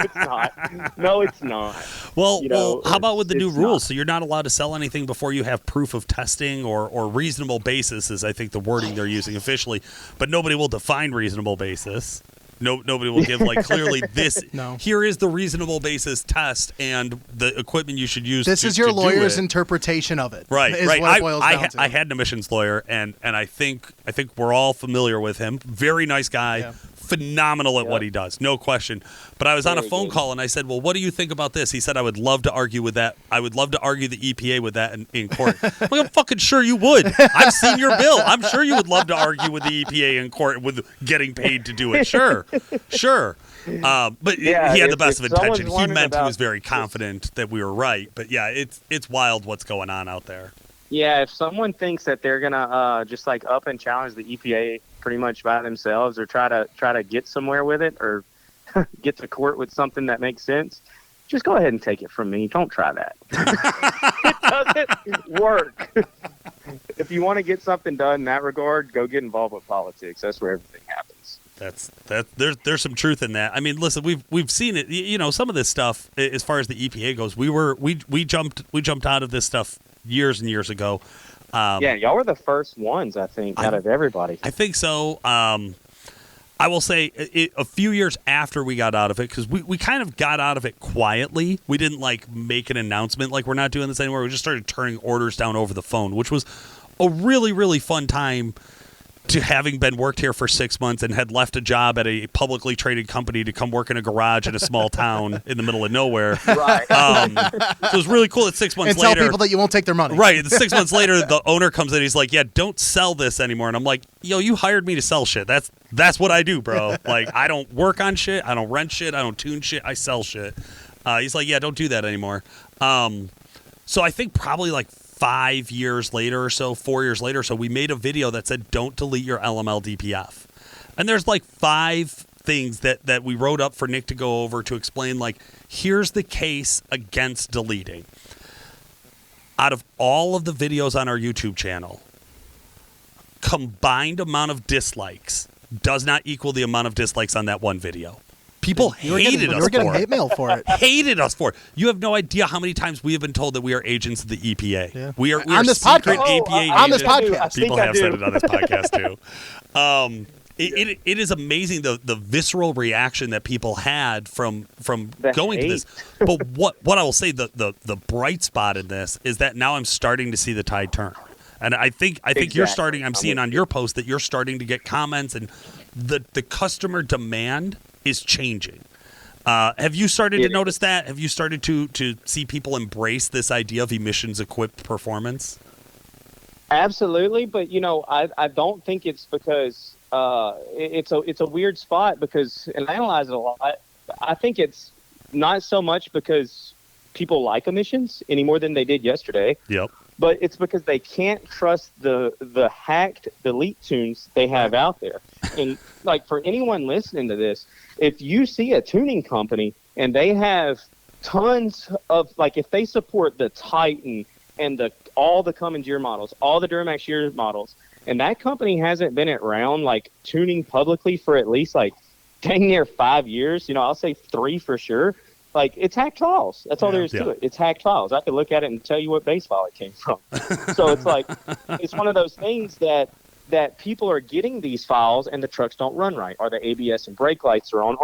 it's not. Well, how about with the new rules? So you're not allowed to sell anything before you have proof of testing or reasonable basis is, I think, the wording they're using officially. But nobody will define reasonable basis. Nobody will give clearly this. No. Here is the reasonable basis test and the equipment you should use. This is your lawyer's interpretation of it. Right. Is what it boils down to. I had an emissions lawyer, and I think we're all familiar with him. Very nice guy. Yeah. Phenomenal at what he does, no question. But I was on a phone call and I said, well, what do you think about this? He said, I would love to argue with that. I would love to argue the EPA with that in court. I'm fucking sure you would. I've seen your bill. I'm sure you would love to argue with the EPA in court with getting paid to do it. Sure. But he had the best of intention. He meant he was very confident that we were right. But yeah, it's wild what's going on out there. Yeah, if someone thinks that they're gonna just up and challenge the EPA pretty much by themselves, or try to get somewhere with it, or get to court with something that makes sense, just go ahead and take it from me. Don't try that. It doesn't work. If you want to get something done in that regard, go get involved with politics. That's where everything happens. There's some truth in that. I mean, listen, we've seen it. You know, some of this stuff, as far as the EPA goes, we jumped out of this stuff years and years ago. Yeah, y'all were the first ones, I think, out of everybody. I think so. I will say a few years after we got out of it, because we kind of got out of it quietly. We didn't like make an announcement like we're not doing this anymore. We just started turning orders down over the phone, which was a really, really fun time to having been worked here for 6 months and had left a job at a publicly traded company to come work in a garage in a small town in the middle of nowhere. Right. So it was really cool that 6 months later. And tell people that you won't take their money. Right. 6 months later, the owner comes in. He's like, yeah, don't sell this anymore. And I'm like, yo, you hired me to sell shit. That's what I do, bro. Like, I don't work on shit. I don't rent shit. I don't tune shit. I sell shit. He's like, yeah, don't do that anymore. So I think probably like 5 years later or so, 4 years later or so, we made a video that said, don't delete your LML DPF. And there's like 5 things that we wrote up for Nick to go over to explain, like, here's the case against deleting. Out of all of the videos on our YouTube channel, combined amount of dislikes does not equal the amount of dislikes on that one video. People hated us for it. You were getting hate mail for it. Hated us for it. You have no idea how many times we have been told that we are agents of the EPA. Yeah. We are on this secret podcast. EPA agents. On this podcast. People have said it on this podcast too. It is amazing the visceral reaction that people had from going to this. But what I will say, the bright spot in this is that now I'm starting to see the tide turn. And I think Exactly. you're starting. I'm seeing on your post that you're starting to get comments, and the customer demand is changing. Have you started to notice that? Have you started to see people embrace this idea of emissions equipped performance? Absolutely, but I don't think it's because it's a weird spot because, and I analyze it a lot. I think it's not so much because people like emissions any more than they did yesterday. Yep. But it's because they can't trust the hacked delete tunes they have out there. And like for anyone listening to this, if you see a tuning company and they have tons of, like, if they support the Titan and all the Cummins year models, all the Duramax year models, and that company hasn't been around like tuning publicly for at least like dang near 5 years, I'll say 3 for sure. Like, it's hacked files. That's all there is to it. It's hacked files. I could look at it and tell you what base file it came from. So it's like, it's one of those things that people are getting these files and the trucks don't run right, or the ABS and brake lights are on,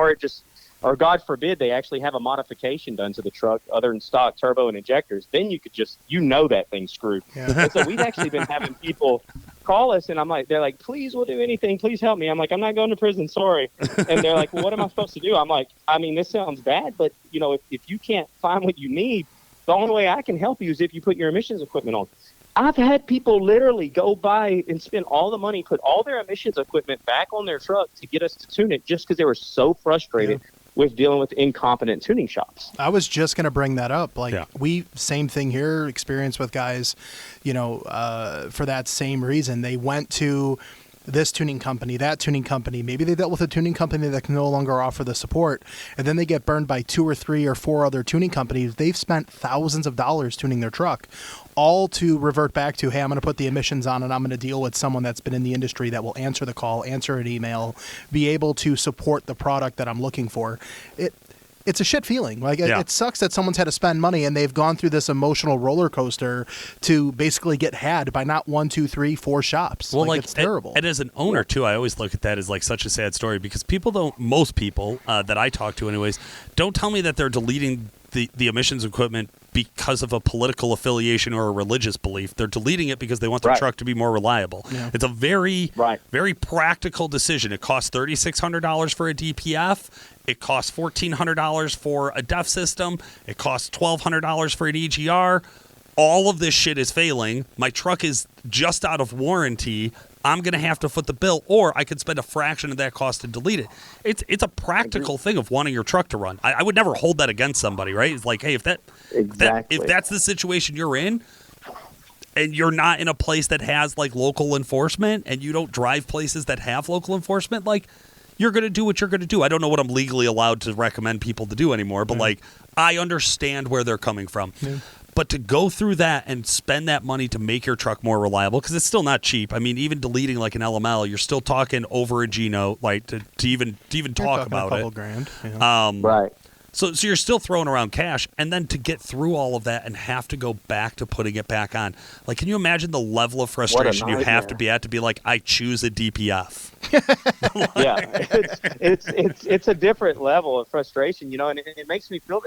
or God forbid they actually have a modification done to the truck other than stock turbo and injectors. Then you could just, that thing's screwed. Yeah. And so we've actually been having people call us, and they're like, please, we'll do anything. Please help me. I'm like, I'm not going to prison. Sorry. And they're like, well, what am I supposed to do? I'm like, this sounds bad, but if you can't find what you need, the only way I can help you is if you put your emissions equipment on. I've had people literally go by and spend all the money, put all their emissions equipment back on their truck to get us to tune it just because they were so frustrated with dealing with incompetent tuning shops. I was just going to bring that up. We, same thing here, experience with guys, for that same reason. They went to this tuning company, that tuning company. Maybe they dealt with a tuning company that can no longer offer the support. And then they get burned by 2 or 3 or 4 other tuning companies. They've spent thousands of dollars tuning their truck, all to revert back to, hey, I'm going to put the emissions on and I'm going to deal with someone that's been in the industry that will answer the call, answer an email, be able to support the product that I'm looking for. It's a shit feeling. It sucks that someone's had to spend money and they've gone through this emotional roller coaster to basically get had by not 1, 2, 3, 4 shops. Well, it's terrible. And as an owner too, I always look at that as like such a sad story because most people that I talk to anyways, don't tell me that they're deleting the emissions equipment because of a political affiliation or a religious belief. They're deleting it because they want their truck to be more reliable. Yeah. It's a very, very practical decision. It costs $3,600 for a DPF. It costs $1,400 for a DEF system. It costs $1,200 for an EGR. All of this shit is failing. My truck is just out of warranty. I'm going to have to foot the bill, or I could spend a fraction of that cost to delete it. It's a practical thing of wanting your truck to run. I would never hold that against somebody, right? It's like, hey, if that's the situation you're in, and you're not in a place that has like local enforcement, and you don't drive places that have local enforcement, like, you're going to do what you're going to do. I don't know what I'm legally allowed to recommend people to do anymore, but like I understand where they're coming from. Yeah. But to go through that and spend that money to make your truck more reliable, because it's still not cheap. I mean, even deleting like an LML, you're still talking over a Gino, like to even talk about a couple it. Grand. Yeah. Right. So you're still throwing around cash, and then to get through all of that and have to go back to putting it back on. Like, can you imagine the level of frustration you have to be like, I choose a DPF? Yeah, it's a different level of frustration, you know, and it makes me feel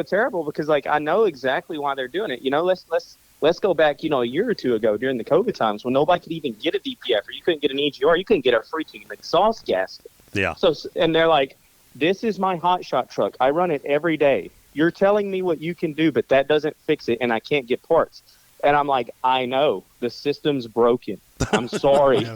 terrible because like I know exactly why they're doing it. You know, let's go back, you know, a year or two ago during the COVID times when nobody could even get a DPF, or you couldn't get an EGR, you couldn't get a freaking exhaust gasket. Yeah. So and they're like, this is my hotshot truck. I run it every day. You're telling me what you can do, but that doesn't fix it, and I can't get parts. And I'm like, I know the system's broken. I'm sorry.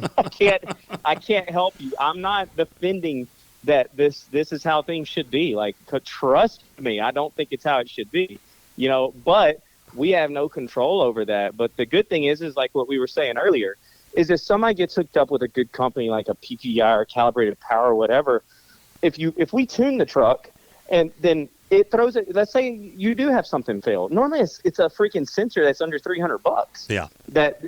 I can't help you. I'm not defending that this is how things should be. Like, trust me, I don't think it's how it should be. You know, but we have no control over that. But the good thing is like what we were saying earlier, is if somebody gets hooked up with a good company like a PPEI or Calibrated Power or whatever, if we tune the truck and then it throws it, let's say you do have something fail. Normally it's a freaking sensor that's under $300. Yeah.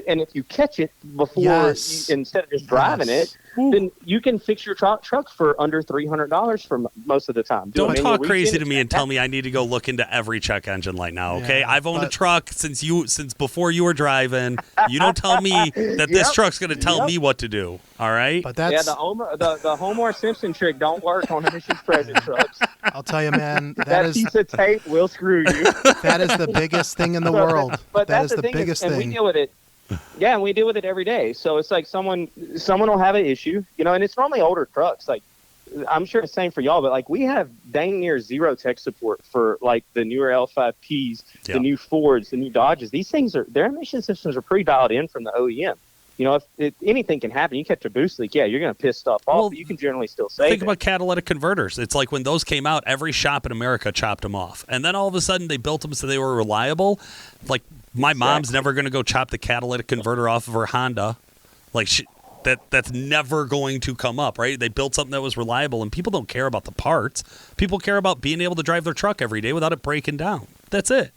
And if you catch it before instead of just driving it, then you can fix your truck for under $300 for most of the time. Don't talk crazy to me and tell me I need to go look into every check engine light now, okay? Yeah, I've owned a truck since before you were driving. You don't tell me that this truck's going to tell me what to do, all right? But that's the Homer Simpson trick don't work on emissions present trucks. I'll tell you, man, that piece of tape will screw you. That is the biggest thing in the world. But that is the biggest thing. And we deal with it. Yeah, and we deal with it every day. So it's like someone will have an issue, you know, and it's normally older trucks. Like, I'm sure it's the same for y'all, but like we have dang near zero tech support for like the newer L5Ps, the new Fords, the new Dodges. These things their emission systems are pretty dialed in from the OEM. You know, if anything can happen, you catch a boost leak, you're going to piss stuff off, but you can generally still save Think about catalytic converters. It's like when those came out, every shop in America chopped them off. And then all of a sudden they built them so they were reliable. Like, my mom's never going to go chop the catalytic converter off of her Honda. Like, that's never going to come up, right? They built something that was reliable, and people don't care about the parts. People care about being able to drive their truck every day without it breaking down. That's it.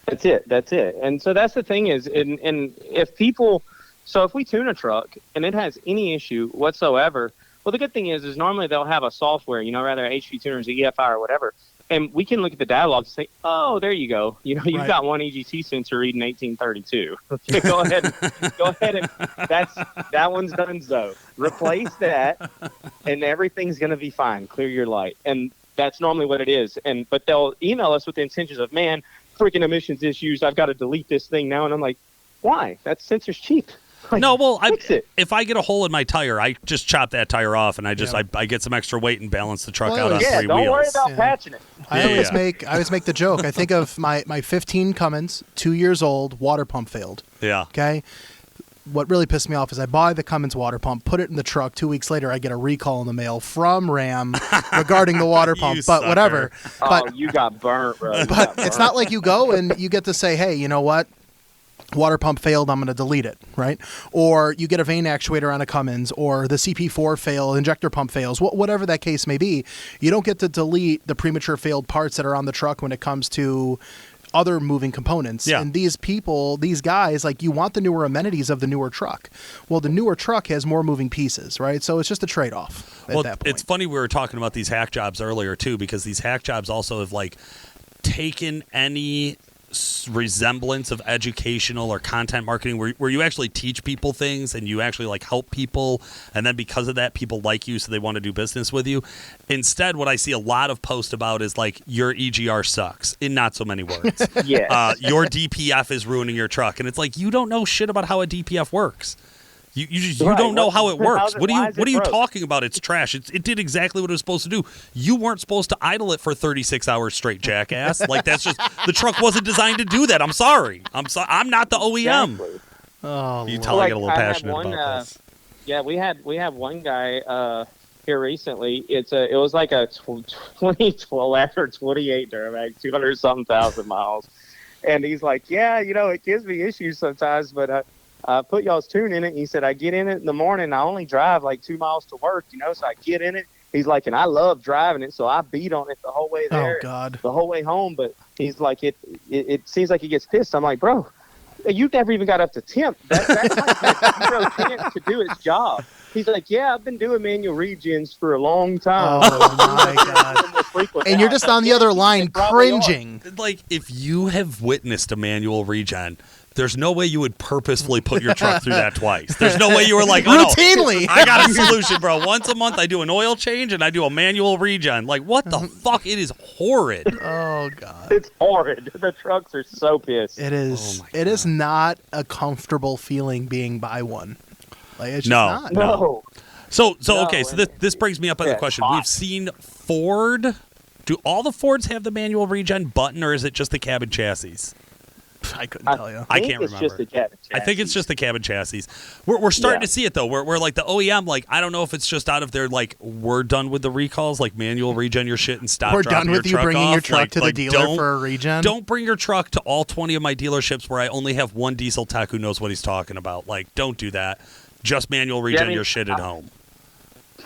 That's it. And so that's the thing is, and if people... So if we tune a truck and it has any issue whatsoever, well, the good thing is normally they'll have a software, you know, rather HP tuners, EFI or whatever, and we can look at the dialogue and say, oh, there you go. You know, you've got one EGT sensor reading 1832. Go ahead and that one's done so. Replace that, and everything's going to be fine. Clear your light. And that's normally what it is. But they'll email us with the intentions of, man, freaking emissions issues. I've got to delete this thing now. And I'm like, why? That sensor's cheap. Like, no, well, if I get a hole in my tire, I just chop that tire off, and I get some extra weight and balance the truck out on 3 wheels. Don't worry about patching it. I always make the joke. I think of my 15 Cummins, 2 years old, water pump failed. Yeah. Okay. What really pissed me off is I buy the Cummins water pump, put it in the truck. 2 weeks later, I get a recall in the mail from Ram regarding the water pump. But whatever. But you got burnt, bro. But it's not like you go and you get to say, hey, you know what? Water pump failed, I'm going to delete it, right? Or you get a vane actuator on a Cummins, or the CP4 failed, injector pump fails, whatever that case may be. You don't get to delete the premature failed parts that are on the truck when it comes to other moving components. Yeah. And these guys, like, you want the newer amenities of the newer truck. Well, the newer truck has more moving pieces, right? So it's just a trade-off at that point. It's funny we were talking about these hack jobs earlier, too, because these hack jobs also have, like, taken any resemblance of educational or content marketing where you actually teach people things and you actually like help people, and then because of that people like you so they want to do business with you. Instead, what I see a lot of posts about is like, your EGR sucks, in not so many words. Your DPF is ruining your truck, and it's like, you don't know shit about how a DPF works. You don't know how it works. What are you talking about? It's trash. It did exactly what it was supposed to do. You weren't supposed to idle it for 36 hours straight, jackass. Like, that's just, the truck wasn't designed to do that. I'm sorry. I'm not the OEM. Exactly. Oh, you tell I get a little passionate about this. Yeah, we had one guy here recently. It was like a 2012 or 28 Duramax, 200-something thousand miles, and he's like, yeah, you know, it gives me issues sometimes, but I put y'all's tune in it. He said, I get in it in the morning. I only drive like 2 miles to work, so I get in it. He's like, and I love driving it, so I beat on it the whole way there, the whole way home. But he's like, it seems like he gets pissed. I'm like, bro, you never even got up to temp. That might have 0 chance to do its job. He's like, yeah, I've been doing manual regens for a long time. Oh, my God. And you're just on the other line cringing. Like, if you have witnessed a manual regen, there's no way you would purposefully put your truck through that twice. There's no way you were like, routinely. I got a solution, bro. Once a month, I do an oil change and I do a manual regen. Like, what the fuck? It is horrid. Oh, God. It's horrid. The trucks are so pissed. It is. It is not a comfortable feeling being by one. Like, it's just not. No. So okay. So this brings me up on the question. We've seen Ford. Do all the Fords have the manual regen button, or is it just the cabin chassis? I couldn't tell you. I can't remember. Just the cabin chassis. I think it's just the cabin chassis. We're starting to see it though. We're like the OEM. Like, I don't know if it's just out of their like, we're done with the recalls. Like, manual regen your shit and stop. We're done with you bringing your truck to the dealer for a regen. Don't bring your truck to all 20 of my dealerships where I only have one diesel tech who knows what he's talking about. Like, don't do that. Just manual regen your shit at home.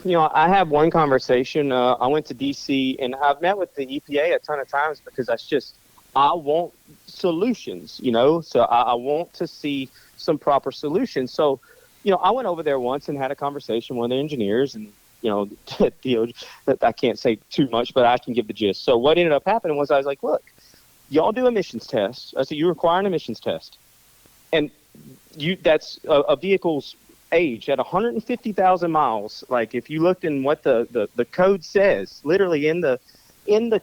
I have one conversation. I went to D.C. and I've met with the EPA a ton of times because I want solutions, so I want to see some proper solutions. So, I went over there once and had a conversation with the engineers and, I can't say too much, but I can give the gist. So what ended up happening was I was like, look, y'all do emissions tests. I said, you require an emissions test. And that's a vehicle's age at 150,000 miles. Like, if you looked in what the code says, literally in the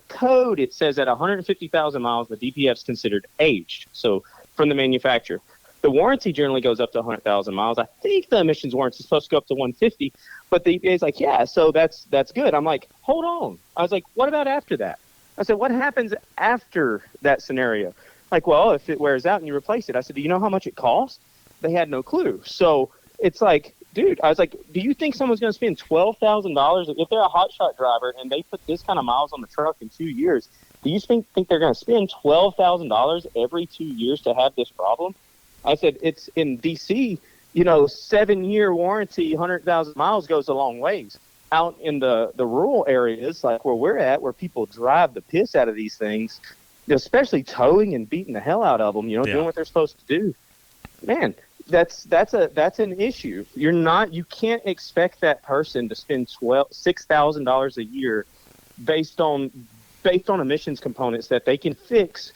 code, it says at 150,000 miles, the DPF is considered aged. So from the manufacturer, the warranty generally goes up to 100,000 miles. I think the emissions warranty is supposed to go up to 150, but the EPA is like, yeah, so that's good. I'm like, hold on. I was like, what about after that? I said, what happens after that scenario? Like, well, if it wears out and you replace it. I said, do you know how much it costs? They had no clue. So it's like, dude, I was like, do you think someone's going to spend $12,000 if they're a hotshot driver and they put this kind of miles on the truck in 2 years? Do you think they're going to spend $12,000 every 2 years to have this problem? I said, it's in D.C., 7-year warranty, 100,000 miles goes a long ways. Out in the rural areas, like where we're at, where people drive the piss out of these things, especially towing and beating the hell out of them, doing what they're supposed to do. Man, that's an issue. You can't expect that person to spend $6,000 a year based on emissions components that they can fix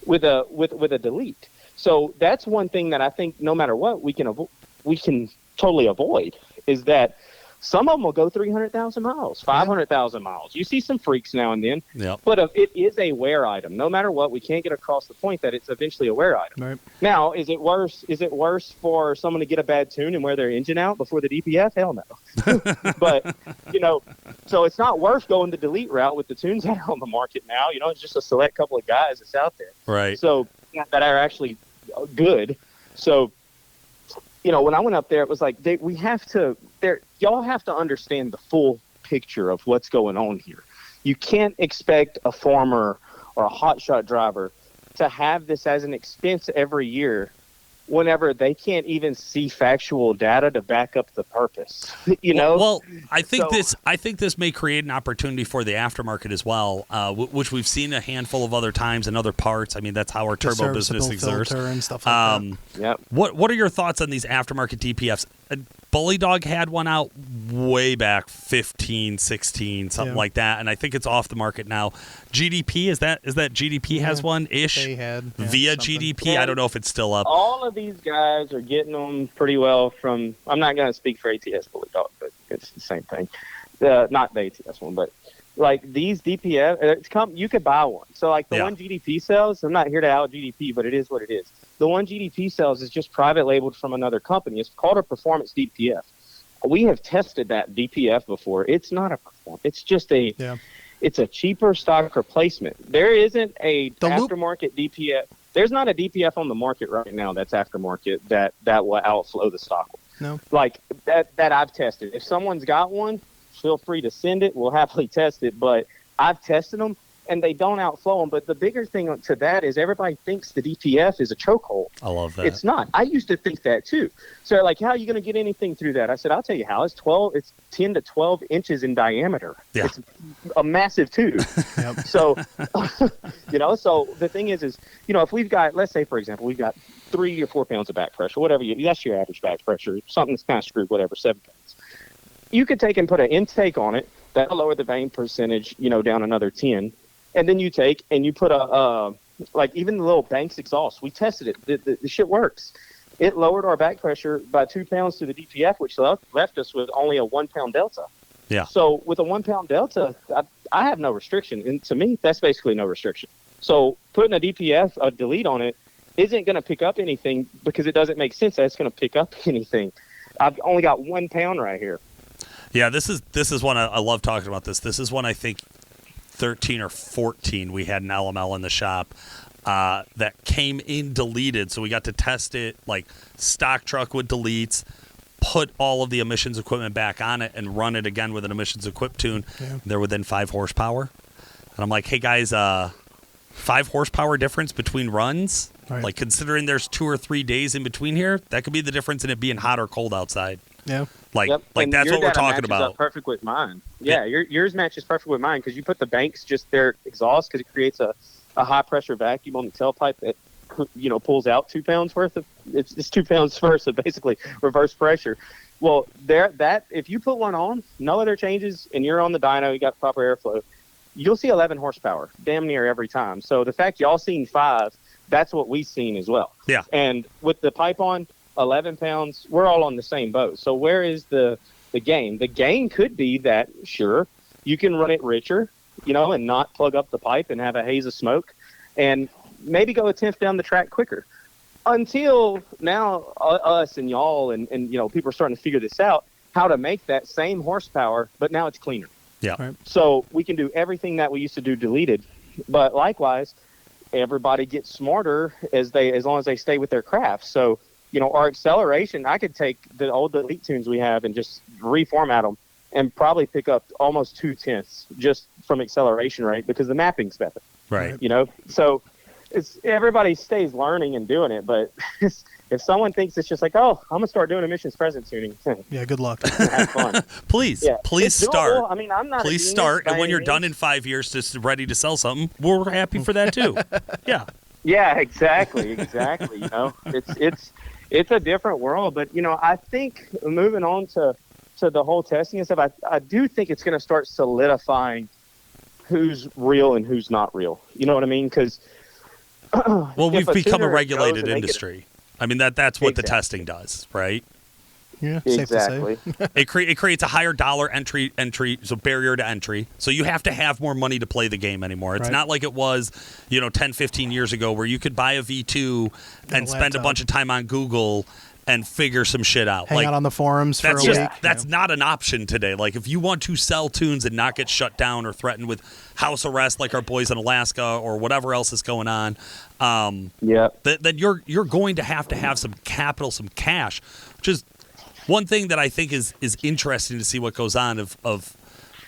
with a delete. So that's one thing that I think no matter what we can totally avoid is that some of them will go 300,000 miles, 500,000 miles. You see some freaks now and then, but it is a wear item. No matter what, we can't get across the point that it's eventually a wear item. Right. Now, is it worse for someone to get a bad tune and wear their engine out before the DPF? Hell no. But, so it's not worth going the delete route with the tunes that are on the market now. It's just a select couple of guys that's out there. Right. So that are actually good. So, when I went up there, it was like, y'all have to understand the full picture of what's going on here. You can't expect a farmer or a hotshot driver to have this as an expense every year whenever they can't even see factual data to back up the purpose. Well, I think this may create an opportunity for the aftermarket as well, which we've seen a handful of other times in other parts. I mean, that's how our turbo business exists. And stuff like that. Yep. What are your thoughts on these aftermarket DPFs? Bully Dog had one out way back 15, 16, something like that, and I think it's off the market now. GDP, is that GDP has one-ish? They had via something. GDP. I don't know if it's still up. All of these guys are getting them pretty well from, I'm not going to speak for ATS Bully Dog, but it's the same thing. Not the ATS one, but like these DPF, you could buy one. So like the one GDP sells, I'm not here to out GDP, but it is what it is. The one GDP sells is just private labeled from another company. It's called a performance DPF. We have tested that DPF before. It's not a performance. It's just it's a cheaper stock replacement. There isn't a aftermarket DPF. There's not a DPF on the market right now that's aftermarket that will outflow the stock one. No. Like that I've tested. If someone's got one, feel free to send it. We'll happily test it. But I've tested them, and they don't outflow them. But the bigger thing to that is everybody thinks the DPF is a chokehold. I love that. It's not. I used to think that too. So like, how are you going to get anything through that? I said, I'll tell you how. It's 10 to 12 inches in diameter. Yeah. It's a massive tube. Yep. So, so the thing is, if we've got, let's say, for example, we've got 3 or 4 pounds of back pressure, whatever, that's your average back pressure, something that's kind of screwed, whatever, 7 pounds. You could take and put an intake on it. That'll lower the vein percentage, down another 10. And then you take and you put like even the little Banks exhaust. We tested it. The shit works. It lowered our back pressure by 2 pounds to the DPF, which left us with only a 1 pound delta. Yeah. So with a 1 pound delta, I have no restriction. And to me, that's basically no restriction. So putting a DPF, a delete on it, isn't going to pick up anything because it doesn't make sense that it's going to pick up anything. I've only got 1 pound right here. Yeah, this is one I love talking about this. This is one I think 13 or 14 we had an LML in the shop that came in deleted, so we got to test it like stock truck with deletes, put all of the emissions equipment back on it, and run it again with an emissions equipped tune. Yeah. They're within 5 horsepower, and I'm like, hey guys, 5 horsepower difference between runs. Right. Like considering there's 2 or 3 days in between here, that could be the difference in it being hot or cold outside. Yeah. Like and that's what we're talking about. Up perfect with mine. Yeah, yours matches perfect with mine because you put the Banks just their exhaust because it creates a high pressure vacuum on the tailpipe that pulls out 2 pounds worth of it's 2 pounds worth of basically reverse pressure. Well, if you put one on, no other changes, and you're on the dyno, you got proper airflow, you'll see 11 horsepower damn near every time. So the fact y'all seen 5, that's what we've seen as well. Yeah. And with the pipe on 11 pounds, we're all on the same boat. So where is the game? The game could be that, sure, you can run it richer, and not plug up the pipe and have a haze of smoke and maybe go a tenth down the track quicker. Until now, us and y'all and people are starting to figure this out, how to make that same horsepower, but now it's cleaner. Yeah. Right. So we can do everything that we used to do deleted, but likewise, everybody gets smarter as long as they stay with their craft. So, our acceleration, I could take the old delete tunes we have and just reformat them and probably pick up almost 2/10 just from acceleration rate because the mapping's better. Right. So it's everybody stays learning and doing it, but if someone thinks it's just like, oh, I'm gonna start doing emissions present tuning, yeah, good luck. have fun. Please It's start. doable. I mean, I'm not. Please start, and when you're done in 5 years, just ready to sell something, we're happy for that too. Yeah. Yeah, exactly. It's a different world, but I think moving on to the whole testing and stuff, I do think it's going to start solidifying who's real and who's not real. You know what I mean? Because we've become a regulated industry. I mean that's what the testing does, right? Yeah, exactly. Safe to say. It creates a higher dollar entry, so barrier to entry. So you have to have more money to play the game anymore. It's not like it was, 10, 15 years ago where you could buy a V2 and spend a bunch of time on Google and figure some shit out. Hang out on the forums for a week. That's not an option today. Like if you want to sell tunes and not get shut down or threatened with house arrest like our boys in Alaska or whatever else is going on, then you're going to have some capital, some cash, which is one thing that I think is interesting to see what goes on. Of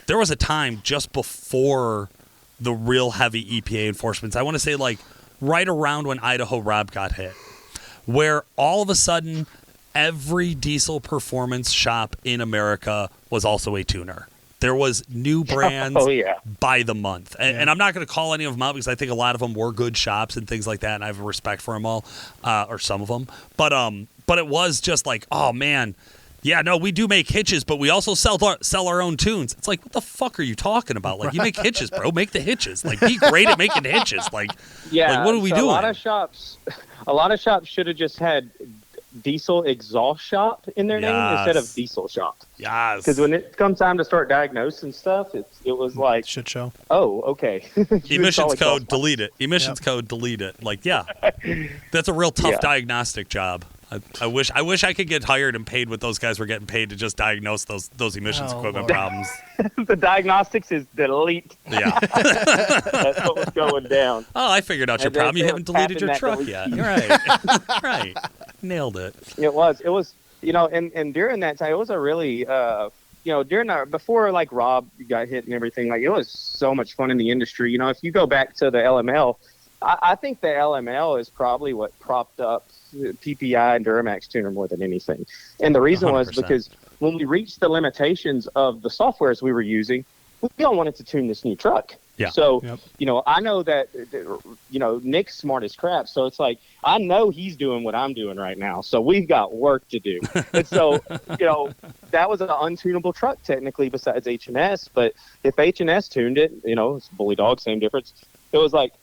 there was a time just before the real heavy EPA enforcements. I want to say like right around when Idaho Rob got hit, where all of a sudden every diesel performance shop in America was also a tuner. There was new brands by the month. And I'm not going to call any of them out because I think a lot of them were good shops and things like that, and I have respect for them all, or some of them. But it was just like, oh, man, yeah, no, we do make hitches, but we also sell our own tunes. It's like, what the fuck are you talking about? Like, you make hitches, bro. Make the hitches. Like, be great at making hitches. Like, what are we doing? A lot of shops should have just had diesel exhaust shop in their name instead of diesel shop. Yes. Because when it comes time to start diagnosing stuff, it was like shit show. Oh, okay. Emissions code, delete it. Emissions code, delete it. Like, yeah, that's a real tough diagnostic job. I wish I could get hired and paid what those guys were getting paid to just diagnose those emissions equipment problems. The diagnostics is delete. Yeah. That's what was going down. Oh, I figured out your problem. You haven't deleted your truck yet. You're right. Right. Nailed it. It was, and during that time, it was a really before like Rob got hit and everything, like it was so much fun in the industry. If you go back to the LML, I think the LML is probably what propped up PPEI and Duramax tuner more than anything. And the reason 100%. was because when we reached the limitations of the softwares we were using, we all wanted to tune this new truck. Yeah. So, I know that, Nick's smart as crap. So it's like, I know he's doing what I'm doing right now. So we've got work to do. And so, that was an untunable truck technically besides H&S. But if H&S tuned it, it's Bully Dog, same difference. It was like,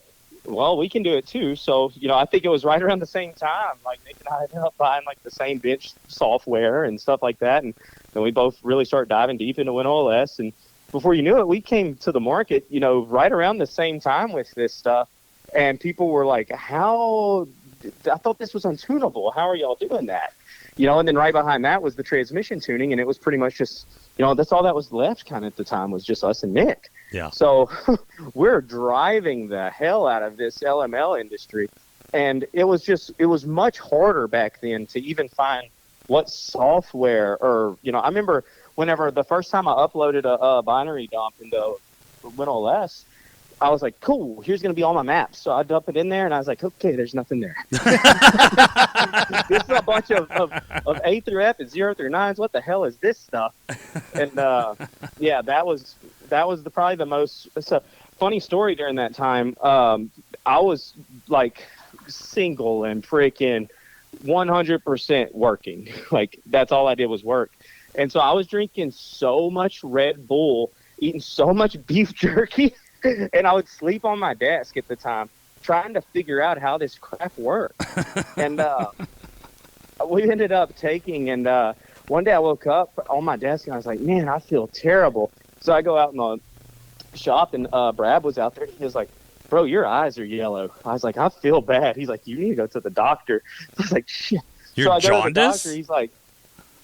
well, we can do it too. So, I think it was right around the same time. Like Nick and I ended up buying like the same bench software and stuff like that. And then we both really started diving deep into WinOS. And before you knew it, we came to the market, right around the same time with this stuff. And people were like, I thought this was untunable. How are y'all doing that? And then right behind that was the transmission tuning. And it was pretty much just, that's all that was left kind of at the time was just us and Nick. Yeah. So we're driving the hell out of this LML industry. And it was much harder back then to even find what software or, I remember whenever the first time I uploaded a binary dump into WinOS, I was like, cool, here's going to be all my maps. So I dump it in there, and I was like, okay, there's nothing there. This is a bunch of A through F and 0 through 9s. What the hell is this stuff? And, that was probably the most – it's a funny story during that time. I was, like, single and freaking 100% working. Like, that's all I did was work. And so I was drinking so much Red Bull, eating so much beef jerky, and I would sleep on my desk at the time trying to figure out how this crap worked. And we ended up taking, and one day I woke up on my desk and I was like, man, I feel terrible. So I go out in the shop and Brad was out there. He was like, bro, your eyes are yellow. I was like, I feel bad. He's like, you need to go to the doctor. I was like, shit. You're so I go jaundice? to the doctor. He's like,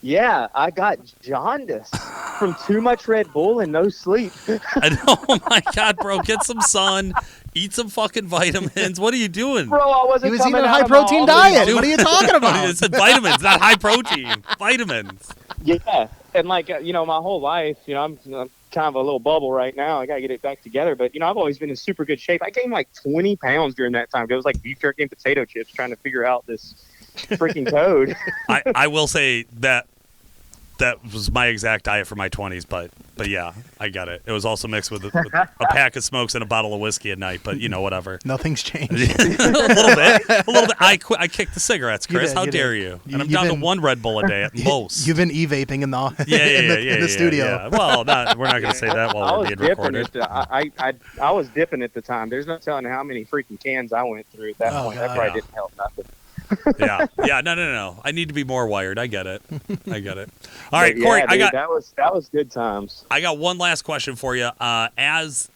yeah, I got jaundice from too much Red Bull and no sleep. Oh my God, bro, get some sun, eat some fucking vitamins. What are you doing? Bro, I wasn't He was eating a coming out of my high-protein office. diet. What are you talking about? It said vitamins, not high protein. Vitamins. Yeah, and like, my whole life, I'm kind of a little bubble right now. I got to get it back together. But, I've always been in super good shape. I gained like 20 pounds during that time. It was like beef jerky and potato chips trying to figure out this freaking code. I will say that was my exact diet for my 20s, but yeah, I get it. It was also mixed with a pack of smokes and a bottle of whiskey at night, but whatever. Nothing's changed. a little bit. I kicked the cigarettes, Chris. How dare did. you? And I'm down to one Red Bull a day at most. You've been e-vaping in the in the studio. Yeah. Well, we're not going to say that while we're being recorded. I was dipping at the time. There's no telling how many freaking cans I went through at that point. That probably didn't help nothing. Yeah. No. I need to be more wired. I get it. All right, Kory. Dude, that was good times. I got one last question for you. As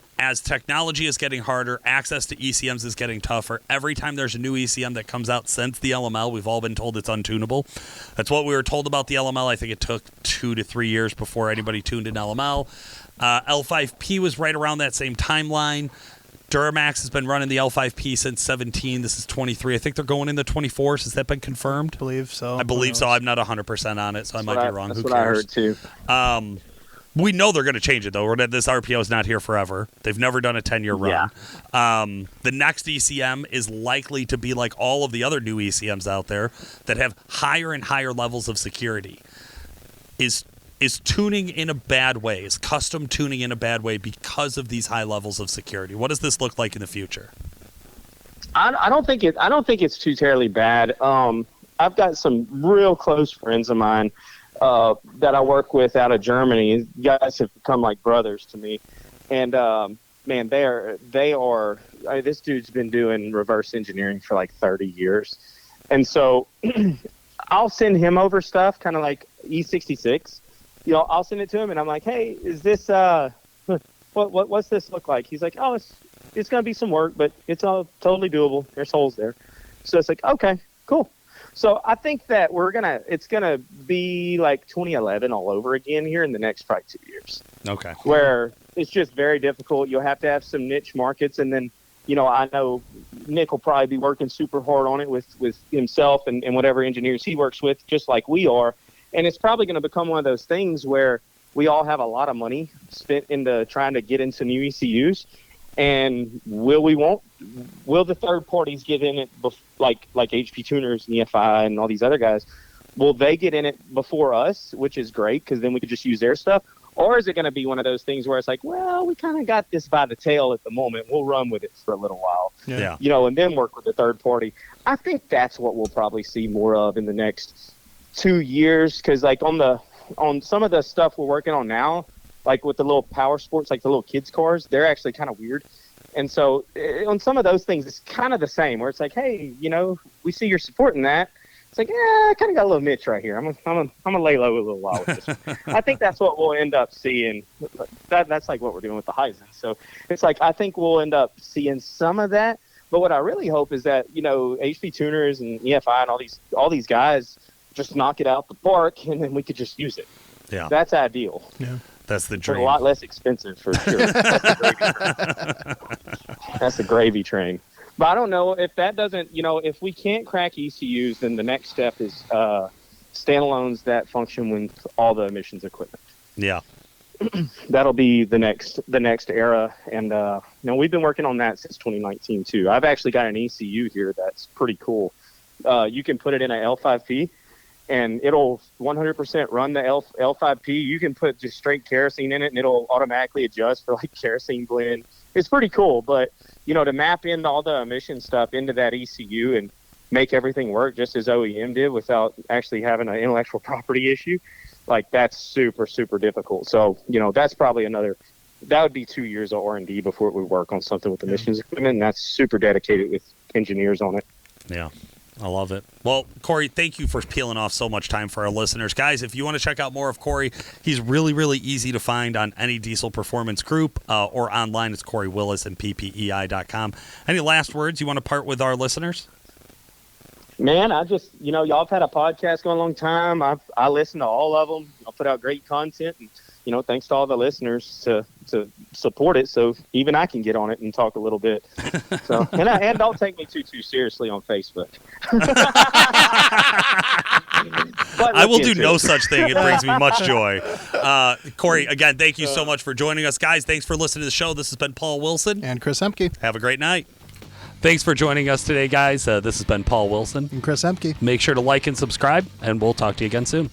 technology is getting harder, access to ECMs is getting tougher. Every time there's a new ECM that comes out since the LML, we've all been told it's untunable. That's what we were told about the LML. I think it took 2 to 3 years before anybody tuned in LML. L5P was right around that same timeline. Duramax has been running the L5P since 17. This is 23. I think they're going into 24. Has that been confirmed? I believe so. I believe so. I'm not 100% on it, so I might be wrong. That's Who what cares? I heard too. We know they're going to change it, though. This RPO is not here forever. They've never done a 10-year run. Yeah. The next ECM is likely to be like all of the other new ECMs out there that have higher and higher levels of security. Is tuning in a bad way? Is custom tuning in a bad way because of these high levels of security? What does this look like in the future? I don't think it's too terribly bad. I've got some real close friends of mine that I work with out of Germany. You guys have become like brothers to me, and man, they are. This dude's been doing reverse engineering for like 30 years, and so I'll send him over stuff, kind of like E66. I'll send it to him, and I'm like, hey, is this what's this look like? He's like, oh, it's gonna be some work, but it's all totally doable. There's holes there, so it's like, okay, cool. So I think that it's gonna be like 2011 all over again here in the next probably 2 years. Okay. Where it's just very difficult. You'll have to have some niche markets, and then I know Nick will probably be working super hard on it with himself and whatever engineers he works with, just like we are. And it's probably going to become one of those things where we all have a lot of money spent into trying to get into new ECUs. And will the third parties get in it, like HP Tuners and EFI and all these other guys? Will they get in it before us, which is great because then we could just use their stuff? Or is it going to be one of those things where it's like, well, we kind of got this by the tail at the moment. We'll run with it for a little while, and then work with the third party. I think that's what we'll probably see more of in the next 2 years. Because like on some of the stuff we're working on now, like with the little power sports, like the little kids cars, they're actually kind of weird. And so on some of those things, it's kind of the same where it's like, hey, we see you're supporting that. It's like, I kind of got a little niche right here. I'm gonna lay low a little while with this one. I think that's what we'll end up seeing. That's like what we're doing with the Heisen. So it's like I think we'll end up seeing some of that. But what I really hope is that HP Tuners and EFI and all these guys just knock it out the park, and then we could just use it. Yeah, that's ideal. Yeah, that's the dream. It's a lot less expensive for sure. That's the gravy train. But I don't know if that doesn't, if we can't crack ECUs, then the next step is standalones that function with all the emissions equipment. Yeah. That'll be the next era. And, we've been working on that since 2019 too. I've actually got an ECU here that's pretty cool. You can put it in an L5P and it'll 100% run the L5P. You can put just straight kerosene in it and it'll automatically adjust for like kerosene blend. It's pretty cool, but to map in all the emission stuff into that ECU and make everything work just as OEM did without actually having an intellectual property issue, like that's super, super difficult. So, that's probably that would be 2 years of R&D before we work on something with emissions equipment, and that's super dedicated with engineers on it. Yeah. I love it. Well, Kory, thank you for peeling off so much time for our listeners. Guys, if you want to check out more of Kory, he's really, really easy to find on any diesel performance group or online. It's Kory Willis and PPEI.com. Any last words you want to part with our listeners? Man, I just, y'all have had a podcast going a long time. I listen to all of them. I put out great content, and thanks to all the listeners to support it, so even I can get on it and talk a little bit. So, and don't take me too seriously on Facebook. I will do no such thing. It brings me much joy. Kory, again, thank you so much for joining us, guys. Thanks for listening to the show. This has been Paul Wilson and Chris Ehmke. Have a great night. Thanks for joining us today, guys. This has been Paul Wilson and Chris Ehmke. Make sure to like and subscribe, and we'll talk to you again soon.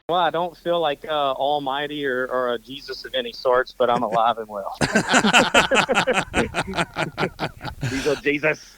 Well, I don't feel like almighty or a Jesus of any sorts, but I'm alive and well. Jesus.